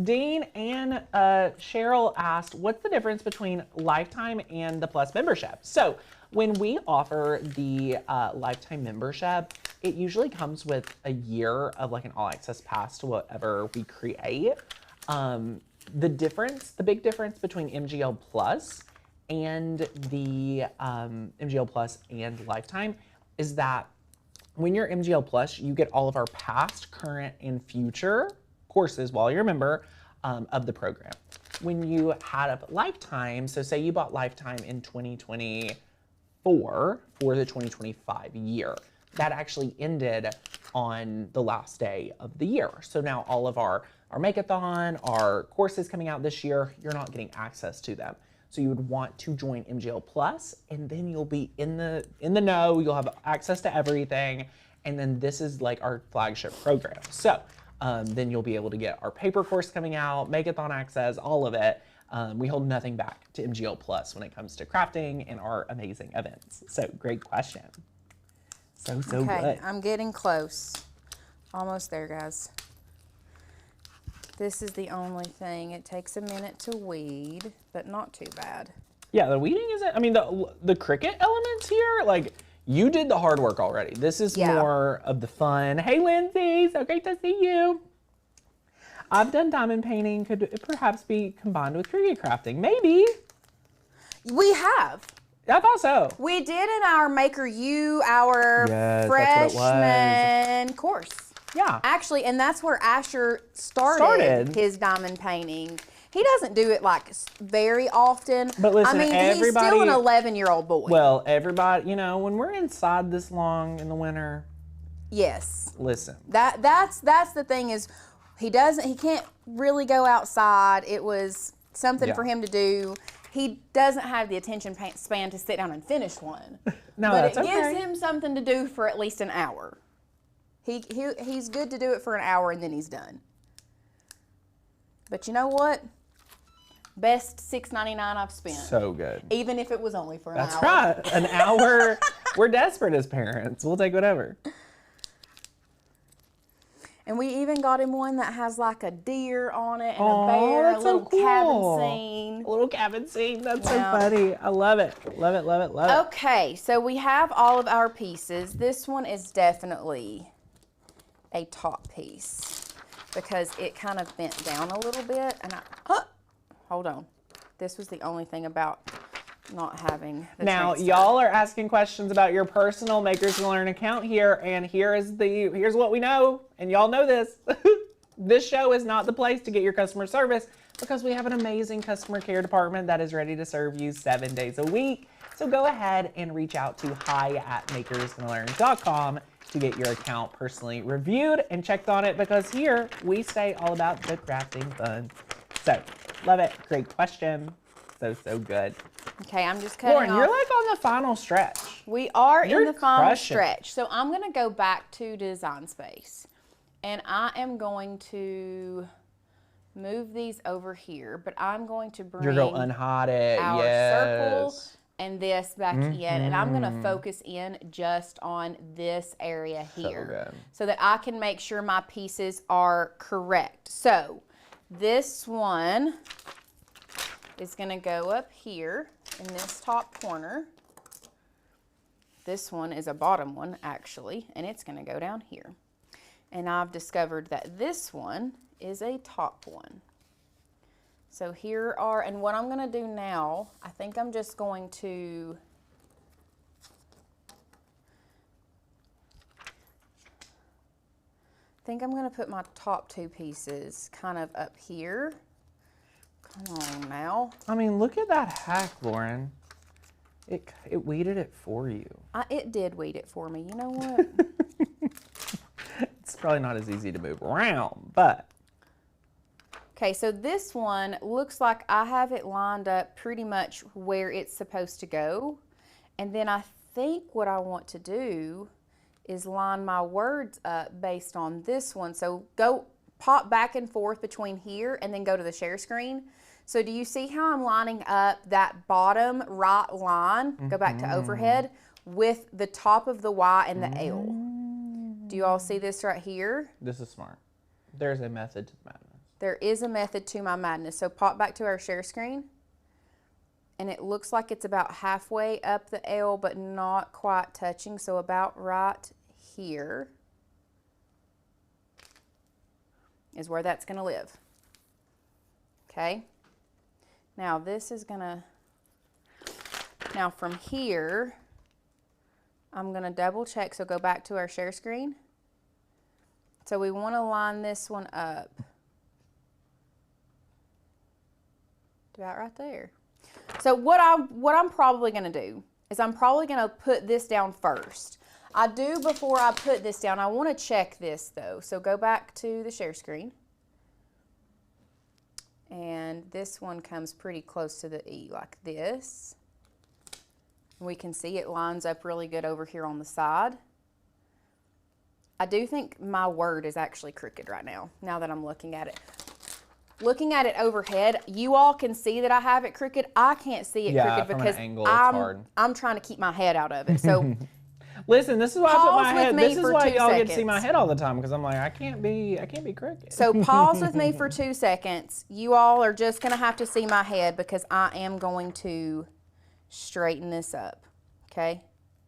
Dean and Cheryl asked, what's the difference between Lifetime and the Plus membership? So, when we offer the Lifetime membership, it usually comes with a year of like an all access pass to whatever we create. The big difference between MGL Plus and the MGL Plus and Lifetime is that when you're MGL Plus, you get all of our past, current, and future courses while you're a member of the program. When you had a Lifetime, so say you bought Lifetime in 2024 for the 2025 year, that actually ended on the last day of the year. So now all of our Make-a-thon, our courses coming out this year, you're not getting access to them. So you would want to join MGL Plus, and then you'll be in the know. You'll have access to everything, and then this is like our flagship program. So then you'll be able to get our paper course coming out, Make-a-thon access, all of it. We hold nothing back to MGL Plus when it comes to crafting and our amazing events. So great question. So Okay, good. I'm getting close. Almost there, guys. This is the only thing. It takes a minute to weed, but not too bad. Yeah, the weeding isn't, I mean, the Cricut elements here, like, you did the hard work already. This is Yeah. more of the fun. Hey, Lindsay, so great to see you. I've done diamond painting. Could it perhaps be combined with Cricut crafting? Maybe. We have. I thought so. We did in our Maker U, our Yes, that's what it was. freshman course. Yeah. Actually, and that's where Asher started his diamond painting. He doesn't do it like very often. But listen, I mean, he's still an 11-year-old boy. Well, everybody, you know, when we're inside this long in the winter, yes. listen. That's the thing is, he can't really go outside. It was something for him to do. He doesn't have the attention span to sit down and finish one. No, but that's it okay. gives him something to do for at least an hour. He's good to do it for an hour and then he's done. But you know what? Best $6.99 I've spent. So good. Even if it was only for an hour. That's right. An hour. We're desperate as parents. We'll take whatever. And we even got him one that has like a deer on it and Aww, a bear, that's a so little cool. cabin scene. A little cabin scene. That's Yeah. so funny. I love it. Love it, love it, love it. Okay, so we have all of our pieces. This one is definitely a top piece because it kind of bent down a little bit. And hold on. This was the only thing about not having the Now, transfer. y'all are asking questions about your personal Makers Gonna Learn account here, and here's what we know, and y'all know this. This show is not the place to get your customer service because we have an amazing customer care department that is ready to serve you 7 days a week. So go ahead and reach out to hi@makersgonnalearn.com to get your account personally reviewed and checked on it, because here we stay all about the crafting fun. So, love it. Great question. So good. Okay, I'm just cutting Lauren, off. you're like on the final stretch. We are You're in the final crushing. stretch. So I'm going to go back to Design Space. And I am going to move these over here. But I'm going to bring You're going to unhot it. our circle Yes. and this back in. And I'm going to focus in just on this area here. good. So that I can make sure my pieces are correct. So this one is going to go up here in this top corner. This one is a bottom one, actually, and it's going to go down here. And I've discovered that this one is a top one. So here are, and what I'm going to do now, I think I'm just going to put my top two pieces kind of up here. Come on now. I mean, look at that hack, Lauren. It weeded it for you. It did weed it for me. You know what? It's probably not as easy to move around, but. Okay, so this one looks like I have it lined up pretty much where it's supposed to go. And then I think what I want to do is line my words up based on this one. So go pop back and forth between here and then go to the share screen. So do you see how I'm lining up that bottom right line, go back to overhead, with the top of the Y and the L? Do you all see this right here? This is smart. There's a method to the madness. There is a method to my madness. So pop back to our share screen. And it looks like it's about halfway up the L, but not quite touching. So about right here is where that's going to live. Okay. Now this is going to, now from here, I'm going to double check. So go back to our share screen. So we want to line this one up. About right there. So what I'm probably going to do is I'm probably going to put this down first. Before I put this down, I want to check this though. So go back to the share screen. And this one comes pretty close to the E like this. We can see it lines up really good over here on the side. I do think my word is actually crooked right now that I'm looking at it. Looking at it overhead, you all can see that I have it crooked. I can't see it crooked from because an angle, it's hard. I'm trying to keep my head out of it. So Listen, this is why I put my head. This is for why 2 y'all get to see seconds. my head all the time, because I'm like, I can't be crooked. So pause with me for 2 seconds. You all are just going to have to see my head because I am going to straighten this up. Okay?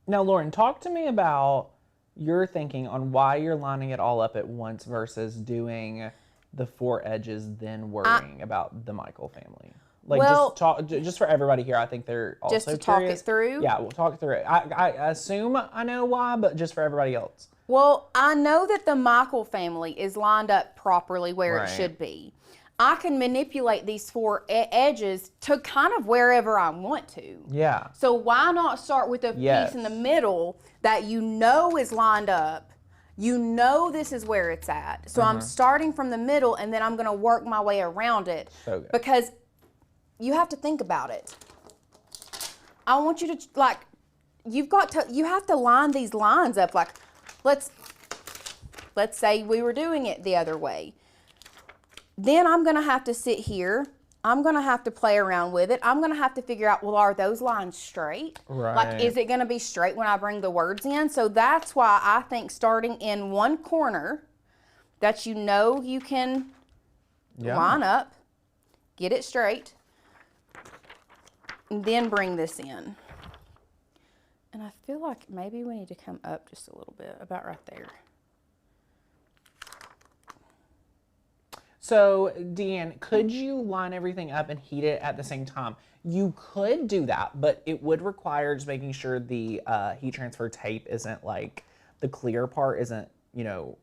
Now, Lauren, talk to me about your thinking on why you're lining it all up at once versus doing the 4 edges, then worrying about the Michael family. Like, Well, just for everybody here, I think they're also just to talk curious. it through? Yeah, we'll talk it through. I assume I know why, but just for everybody else. Well, I know that the Michael family is lined up properly where Right. it should be. I can manipulate these four edges to kind of wherever I want to. Yeah. So why not start with a Yes. piece in the middle that you know is lined up? You know this is where it's at. So I'm starting from the middle and then I'm going to work my way around it. So good. Because you have to think about it. I want you to, like, you have to line these lines up. Like, let's say we were doing it the other way. Then I'm going to have to sit here. I'm going to have to play around with it. I'm going to have to figure out, well, are those lines straight? Right. Like, is it going to be straight when I bring the words in? So that's why I think starting in one corner that you know you can line up, get it straight, and then bring this in. And I feel like maybe we need to come up just a little bit, about right there. So, Deanne, could you line everything up and heat it at the same time? You could do that, but it would require just making sure the heat transfer tape isn't like, the clear part isn't, you know,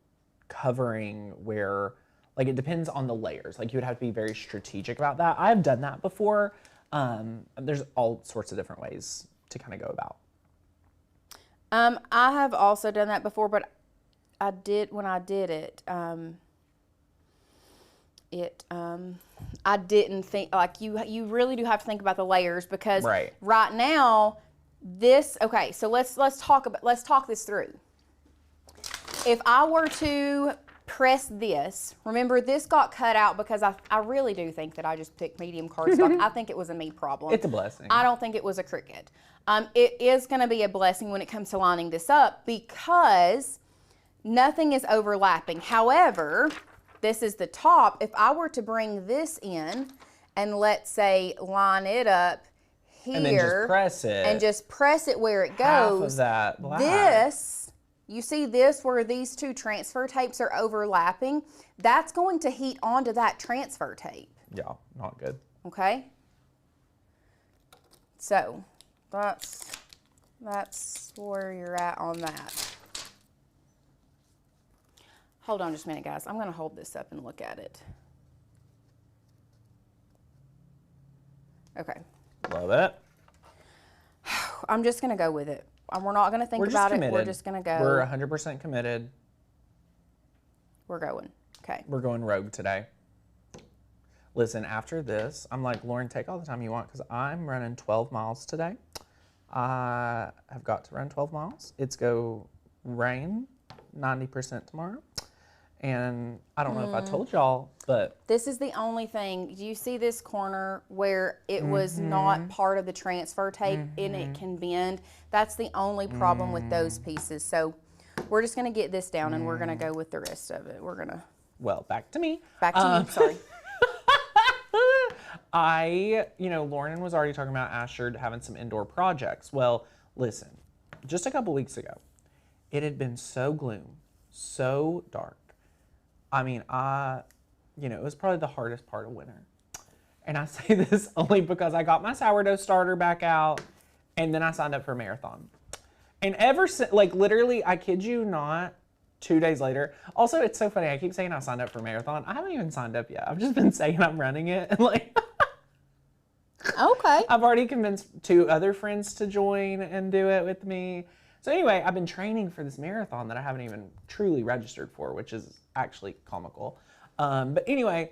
covering where, like, it depends on the layers. Like, you would have to be very strategic about that. I've done that before. There's all sorts of different ways to kind of go about. I have also done that before, but when I did it, I didn't think, like, you really do have to think about the layers because Right now okay, so let's talk this through. If I were to press this, remember this got cut out because I really do think that I just picked medium cardstock. I think it was a me problem. It's a blessing. I don't think it was a Cricut. It is going to be a blessing when it comes to lining this up because nothing is overlapping. However, this is the top. If I were to bring this in and let's say line it up here and then just press it. And just press it where it goes. Half of that black. This, you see this where these two transfer tapes are overlapping? That's going to heat onto that transfer tape. Yeah, not good. Okay? So, that's where you're at on that. Hold on just a minute, guys. I'm going to hold this up and look at it. Okay. Love it. I'm just going to go with it. We're not going to think about it. We're just going to go. We're 100% committed. We're going. Okay. We're going rogue today. Listen, after this, I'm like, Lauren, take all the time you want because I'm running 12 miles today. I have got to run 12 miles. It's go rain 90% tomorrow. And I don't know if I told y'all, but this is the only thing. Do you see this corner where it was not part of the transfer tape and it can bend? That's the only problem with those pieces. So we're just going to get this down and we're going to go with the rest of it. We're going to... well, back to me. Back to you, sorry. Lauren was already talking about Asher having some indoor projects. Well, listen, just a couple weeks ago, it had been so gloom, so dark. I mean, it was probably the hardest part of winter. And I say this only because I got my sourdough starter back out and then I signed up for a marathon. And ever since, like literally, I kid you not, 2 days later. Also, it's so funny. I keep saying I signed up for a marathon. I haven't even signed up yet. I've just been saying I'm running it. And like, okay. I've already convinced 2 other friends to join and do it with me. So anyway, I've been training for this marathon that I haven't even truly registered for, which is actually comical. But anyway,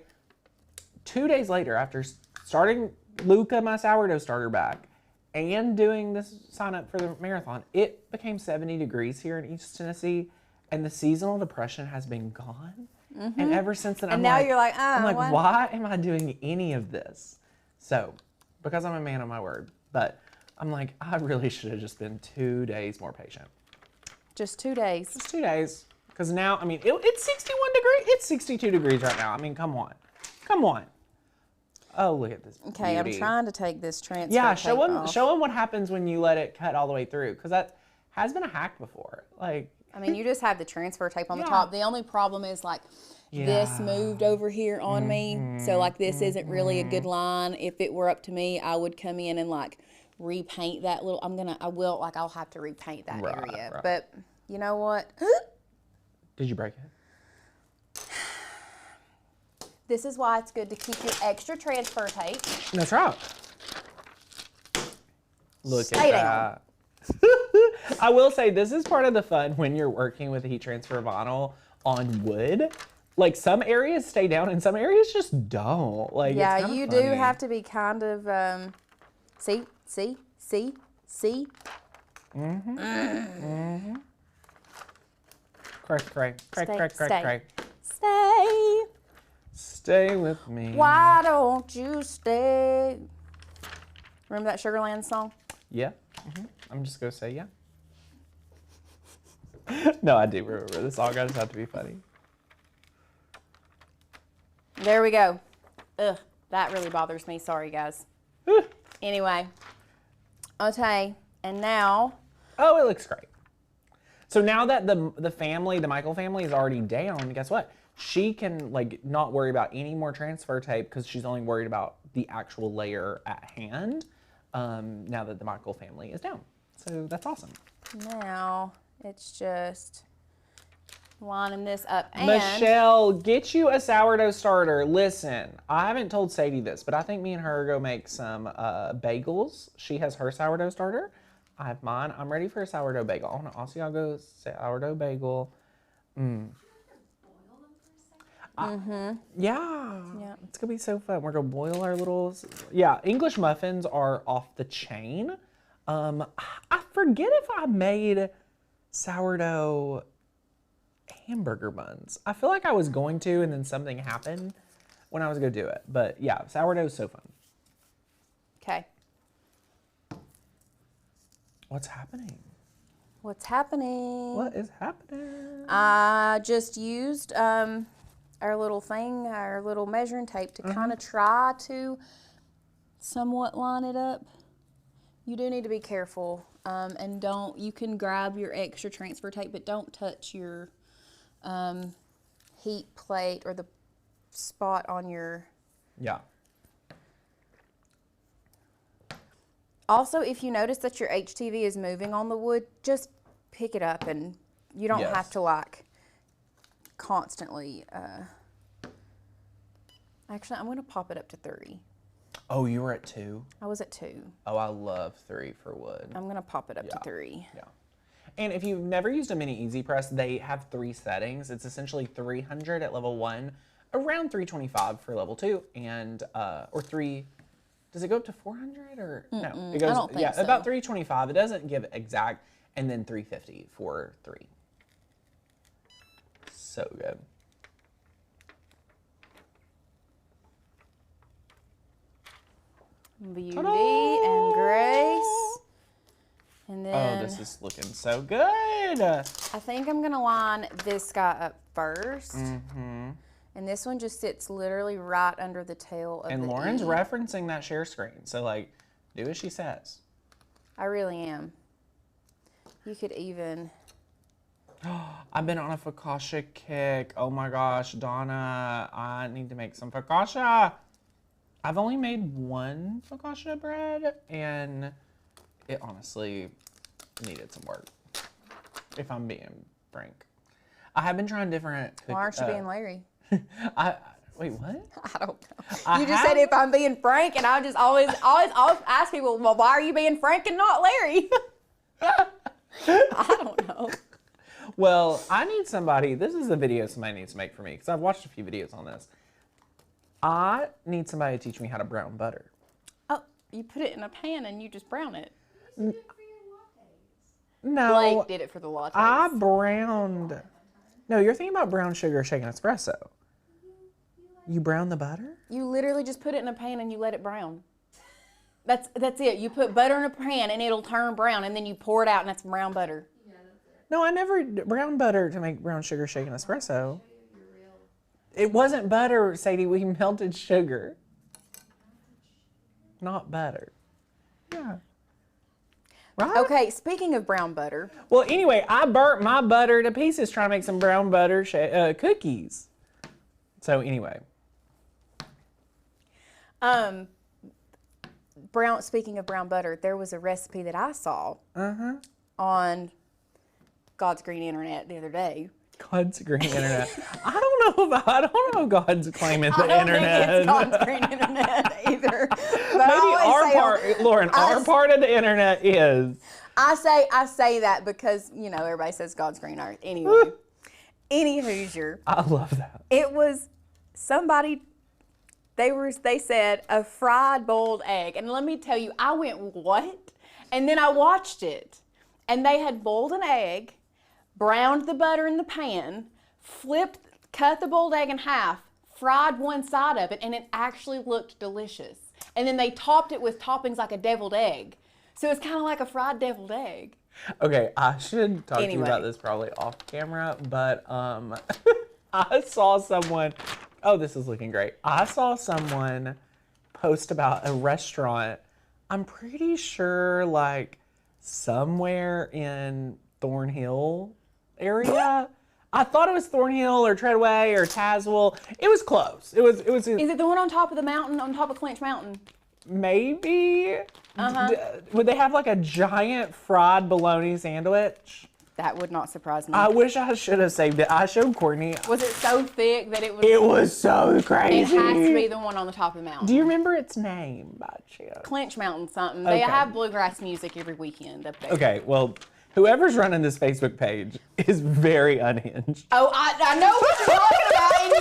2 days later, after starting Luca, my sourdough starter back, and doing this sign up for the marathon, it became 70 degrees here in East Tennessee, and the seasonal depression has been gone. And ever since then, you're like, why am I doing any of this? So, because I'm a man of my word, but I'm like, I really should have just been 2 days more patient. Just 2 days. Just 2 days. Because now, I mean, it's 61 degrees. It's 62 degrees right now. I mean, come on. Come on. Oh, look at this Okay, beauty. I'm trying to take this transfer Yeah, tape off. show them what happens when you let it cut all the way through. Because that has been a hack before. Like, I mean, you just have the transfer tape on the Yeah. top. The only problem is like this moved over here on me. So like this isn't really a good line. If it were up to me, I would come in and like repaint that little, I'll have to repaint that area. right. But you know what? Did you break it? This is why it's good to keep your extra transfer tape. That's right. Look Stay at that. I will say this is part of the fun when you're working with heat transfer vinyl on wood. Like some areas stay down and some areas just don't. Like Yeah, it's you funny. do have to be kind of, see? Crack. Stay. Stay. Stay with me. Why don't you stay? Remember that Sugarland song? Yeah. I'm just gonna say yeah. No, I do remember the song. I just have to be funny. There we go. Ugh, that really bothers me. Sorry, guys. Anyway. Okay, and now. Oh, it looks great. So now that the family, the Michael family is already down, guess what? She can like not worry about any more transfer tape because she's only worried about the actual layer at hand now that the Michael family is down. So that's awesome. Now it's just lining this up. And Michelle, get you a sourdough starter. Listen, I haven't told Sadie this, but I think me and her go make some bagels. She has her sourdough starter. I have mine. I'm ready for a sourdough bagel. I want an Asiago sourdough bagel. Yeah. It's gonna be so fun. We're gonna boil our little. Yeah, English muffins are off the chain. I forget if I made sourdough hamburger buns. I feel like I was going to, and then something happened when I was gonna do it. But yeah, sourdough is so fun. Okay. What's happening? What's happening? What is happening? I just used our little measuring tape to kind of try to somewhat line it up. You do need to be careful and you can grab your extra transfer tape, but don't touch your heat plate or the spot on your. Yeah. Also, if you notice that your HTV is moving on the wood, just pick it up and you don't have to like constantly. Actually, I'm going to pop it up to 3. Oh, you were at 2? I was at 2. Oh, I love 3 for wood. I'm going to pop it up to 3. Yeah. And if you've never used a mini Easy Press, they have 3 settings. It's essentially 300 at level 1, around 325 for level 2, and or 3. Does it go up to 400 or no? It goes I don't think so. about 325. It doesn't give exact, and then 350 for 3. So good. Beauty Ta-da! and grace. And then Oh, this is looking so good. I think I'm going to line this guy up first. And this one just sits literally right under the tail of And the Lauren's E. referencing that share screen. So, like, do as she says. I really am. You could even. I've been on a focaccia kick. Oh my gosh, Donna, I need to make some focaccia. I've only made one focaccia bread, and it honestly needed some work, if I'm being frank. I have been trying different. Why aren't you being Larry? Wait, what? I don't know. You just said if I'm being frank, and I just always ask people, well, why are you being Frank and not Larry? I don't know. Well, I need somebody. This is a video somebody needs to make for me because I've watched a few videos on this. I need somebody to teach me how to brown butter. Oh, you put it in a pan and you just brown it. No, Blake did it for the lattes. I browned. No, you're thinking about brown sugar shaken espresso. You brown the butter? You literally just put it in a pan and you let it brown. That's it. You put butter in a pan and it'll turn brown, and then you pour it out and that's brown butter. No, I never brown butter to make brown sugar shaken espresso. It wasn't butter, Sadie. We melted sugar. Not butter. Yeah. Right? Okay, speaking of brown butter. Well, anyway, I burnt my butter to pieces trying to make some brown butter cookies. So anyway. Speaking of brown butter, there was a recipe that I saw on God's green internet the other day God's green internet. I don't know if God's claiming the I don't internet. think it's God's green internet either. But Maybe I our always say, part, Lauren, our part of the internet is. I say that because, you know, everybody says God's green earth. Anyway, any Hoosier. I love that. It was somebody, they said a fried boiled egg. And let me tell you, I went, what? And then I watched it. And they had boiled an egg, browned the butter in the pan, cut the boiled egg in half, fried one side of it, and it actually looked delicious. And then they topped it with toppings like a deviled egg. So it's kind of like a fried deviled egg. Okay, I should talk to you Anyway. about this probably off camera, but I saw someone, oh, this is looking great. I saw someone post about a restaurant, I'm pretty sure like somewhere in Thornhill area. I thought it was Thornhill or Treadway or Tazewell. It was close. It was Is it the one on top of the mountain, on top of Clinch Mountain? maybe. Would they have like a giant fried bologna sandwich? That would not surprise me. I wish I should have saved it. I showed Courtney. Was it so thick that it was? It was so It crazy. has to be the one on the top of the mountain. Do you remember its name by chance? Clinch Mountain something. They Okay. have bluegrass music every weekend up there. Okay, well, whoever's running this Facebook page is very unhinged. Oh, I know what you're talking about, and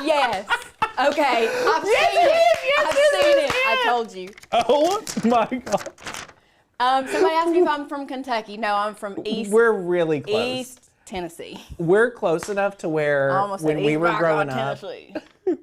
yes. Okay, I've seen it. I've seen it. I told you. Oh my God. Somebody asked me if I'm from Kentucky. No, I'm from We're really close. East Tennessee. We're close enough to where I almost when said we East were Rock growing Rock, up, Tennessee.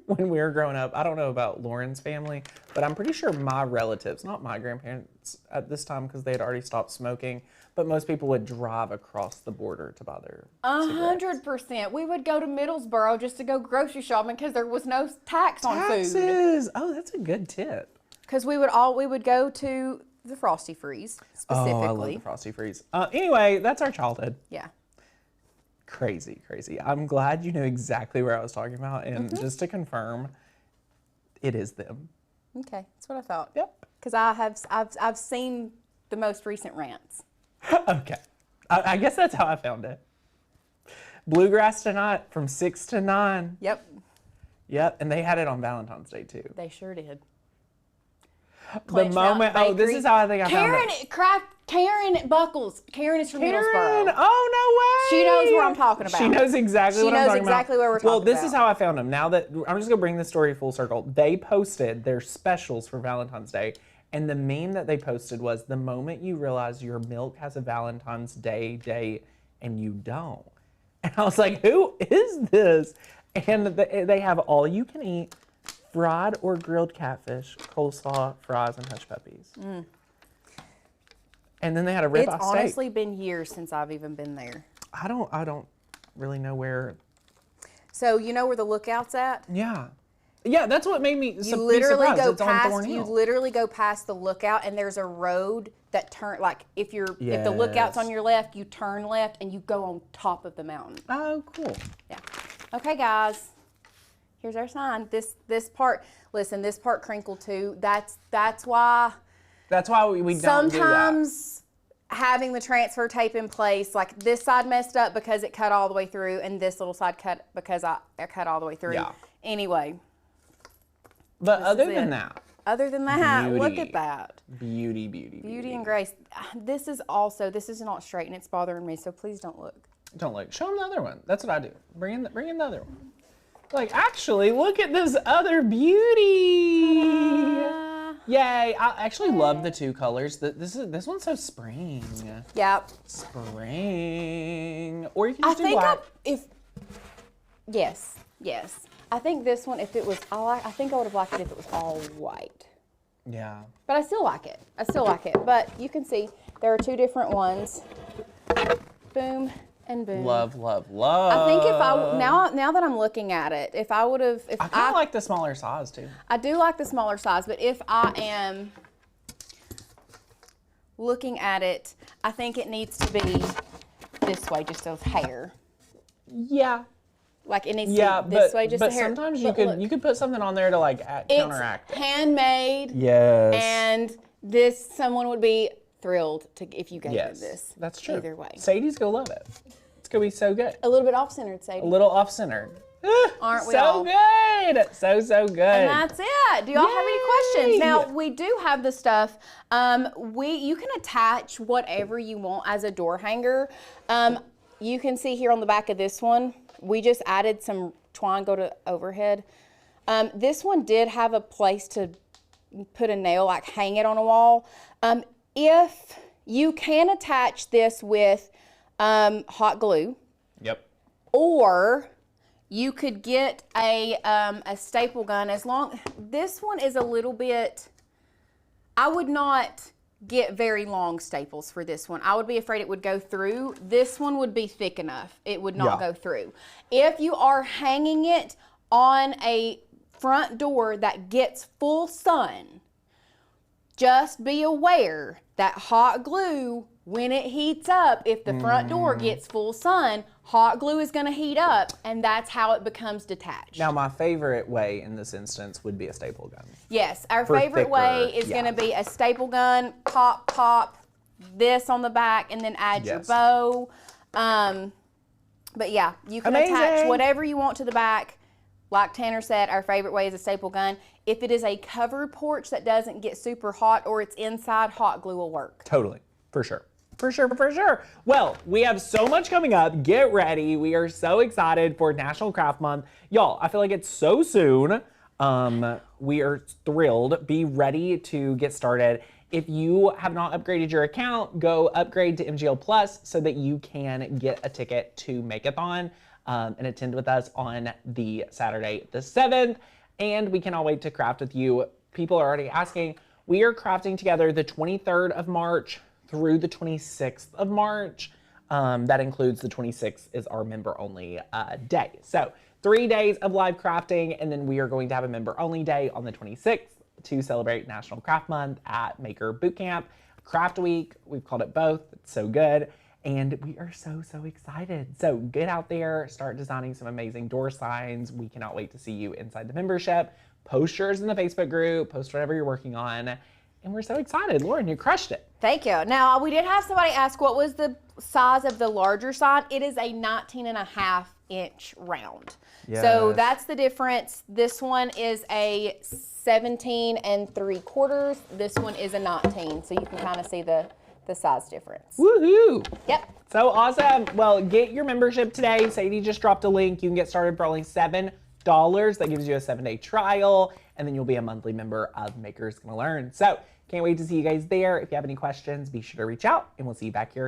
when we were growing up, I don't know about Lauren's family, but I'm pretty sure my relatives, not my grandparents at this time because they had already stopped smoking, but most people would drive across the border to buy their cigarettes. 100%. We would go to Middlesboro just to go grocery shopping because there was no tax on food. Taxes. Oh, that's a good tip. Because we would go to the Frosty Freeze specifically. Oh, I love the Frosty Freeze. Anyway, that's our childhood. Yeah. Crazy, crazy. I'm glad you knew exactly where I was talking about, and just to confirm, it is them. Okay, that's what I thought. Yep. Because I've seen the most recent rants. Okay. I guess that's how I found it. Bluegrass tonight from 6 to 9. Yep, Yep, and they had it on Valentine's Day too. they sure did. The Clinch moment, Mountain this Bakery. is how I think I found it. Karen Buckles. Karen is from Karen, Middlesboro. oh no way! She knows what I'm talking about. She knows exactly She what I'm knows talking exactly about. what we're Well, talking this is about. how I found them. Now that I'm just gonna bring the story full circle. They posted their specials for Valentine's Day, and the meme that they posted was the moment you realize your milk has a Valentine's Day date and you don't. And I was like, who is this? And they have all you can eat, fried or grilled catfish, coleslaw, fries, and hush puppies. And then they had a ribeye It's steak. honestly been years since I've even been there. I don't really know where. So you know where the Lookout's at? Yeah, that's what made me. You literally go it's on past. You Thornhill. literally go past the Lookout, and there's a road that turn like if the Lookout's on Yes. your left, you turn left, and you go on top of the mountain. Oh, cool. Yeah. Okay, guys. Here's our sign. This part. Listen, this part crinkled too. That's why. That's why we don't do that. Sometimes having the transfer tape in place, like this side messed up because it cut all the way through, and this little side cut because I cut all the way through. Yeah. Anyway, But other is than it. that, other than that, look Beauty. at that. beauty And grace. This is not straight and it's bothering me, so please don't look. Don't look. Show them the other one. That's what I do. Bring in the other one. Like, actually, look at this other beauty. Yay! I actually love the two colors. This one's so spring. Yep. Spring. Or you can I just do think black. yes. I think this one, if it was, I think I would have liked it if it was all white. Yeah. But I still like it. But you can see there are two different ones. Boom and boom. Love, love, love. I think if I now that I'm looking at it, if I would have, I kind of like the smaller size too. I do like the smaller size, but if I am looking at it, I think it needs to be this way, just as hair. Yeah. Like it needs Yeah, to be this but, way, just but a hair. sometimes But you look, could put something on there to like counteract it's it. handmade, Yes. and someone would be thrilled if you gave them this. That's true. Either way. Sadie's gonna love it. It's gonna be so good. A little bit off-centered, Sadie. A little off-centered. Aren't we so all? good. So good. And that's it. Do y'all have any questions? Yay! Now, we do have the stuff. You can attach whatever you want as a door hanger. You can see here on the back of this one, we just added some twine, go to overhead. This one did have a place to put a nail, like hang it on a wall. If you can attach this with hot glue. Yep. Or you could get a staple gun. This one is a little bit, I would not get very long staples for this one. I would be afraid it would go through. This one would be thick enough. It would not go through. If you are hanging it on a front door that gets full sun, just be aware that hot glue, when it heats up, if the front door gets full sun, hot glue is going to heat up, and that's how it becomes detached. Now, my favorite way in this instance would be a staple gun. Yes, our For favorite way thicker, is going to be a staple gun, pop this on the back, and then add your Yes. bow. But yeah, you can attach Amazing. whatever you want to the back. Like Tanner said, our favorite way is a staple gun. If it is a covered porch that doesn't get super hot or it's inside, hot glue will work. Totally. For sure. For sure. Well, we have so much coming up. Get ready. We are so excited for National Craft Month. Y'all, I feel like it's so soon. We are thrilled. Be ready to get started. If you have not upgraded your account, go upgrade to MGL Plus so that you can get a ticket to Make-a-thon and attend with us on the Saturday the 7th. And we cannot wait to craft with you. People are already asking. We are crafting together the 23rd of March through the 26th of March. That includes the 26th is our member-only day. So 3 days of live crafting, and then we are going to have a member-only day on the 26th to celebrate National Craft Month at Maker Bootcamp. Craft Week, we've called it both. It's so good. And we are so excited. So get out there, start designing some amazing door signs. We cannot wait to see you inside the membership. Post yours in the Facebook group, post whatever you're working on. And we're so excited. Lauren, you crushed it. Thank you. Now, we did have somebody ask what was the size of the larger sign. It is a 19.5-inch round. So Yes. that's the difference. This one is a 17 3/4. This one is a 19. So you can kind of see the size difference. Woohoo! Yep. So awesome. Well, get your membership today. Sadie just dropped a link. You can get started for only $7. That gives you a 7-day trial, and then you'll be a monthly member of Makers Gonna Learn. So can't wait to see you guys there. If you have any questions, be sure to reach out, and we'll see you back here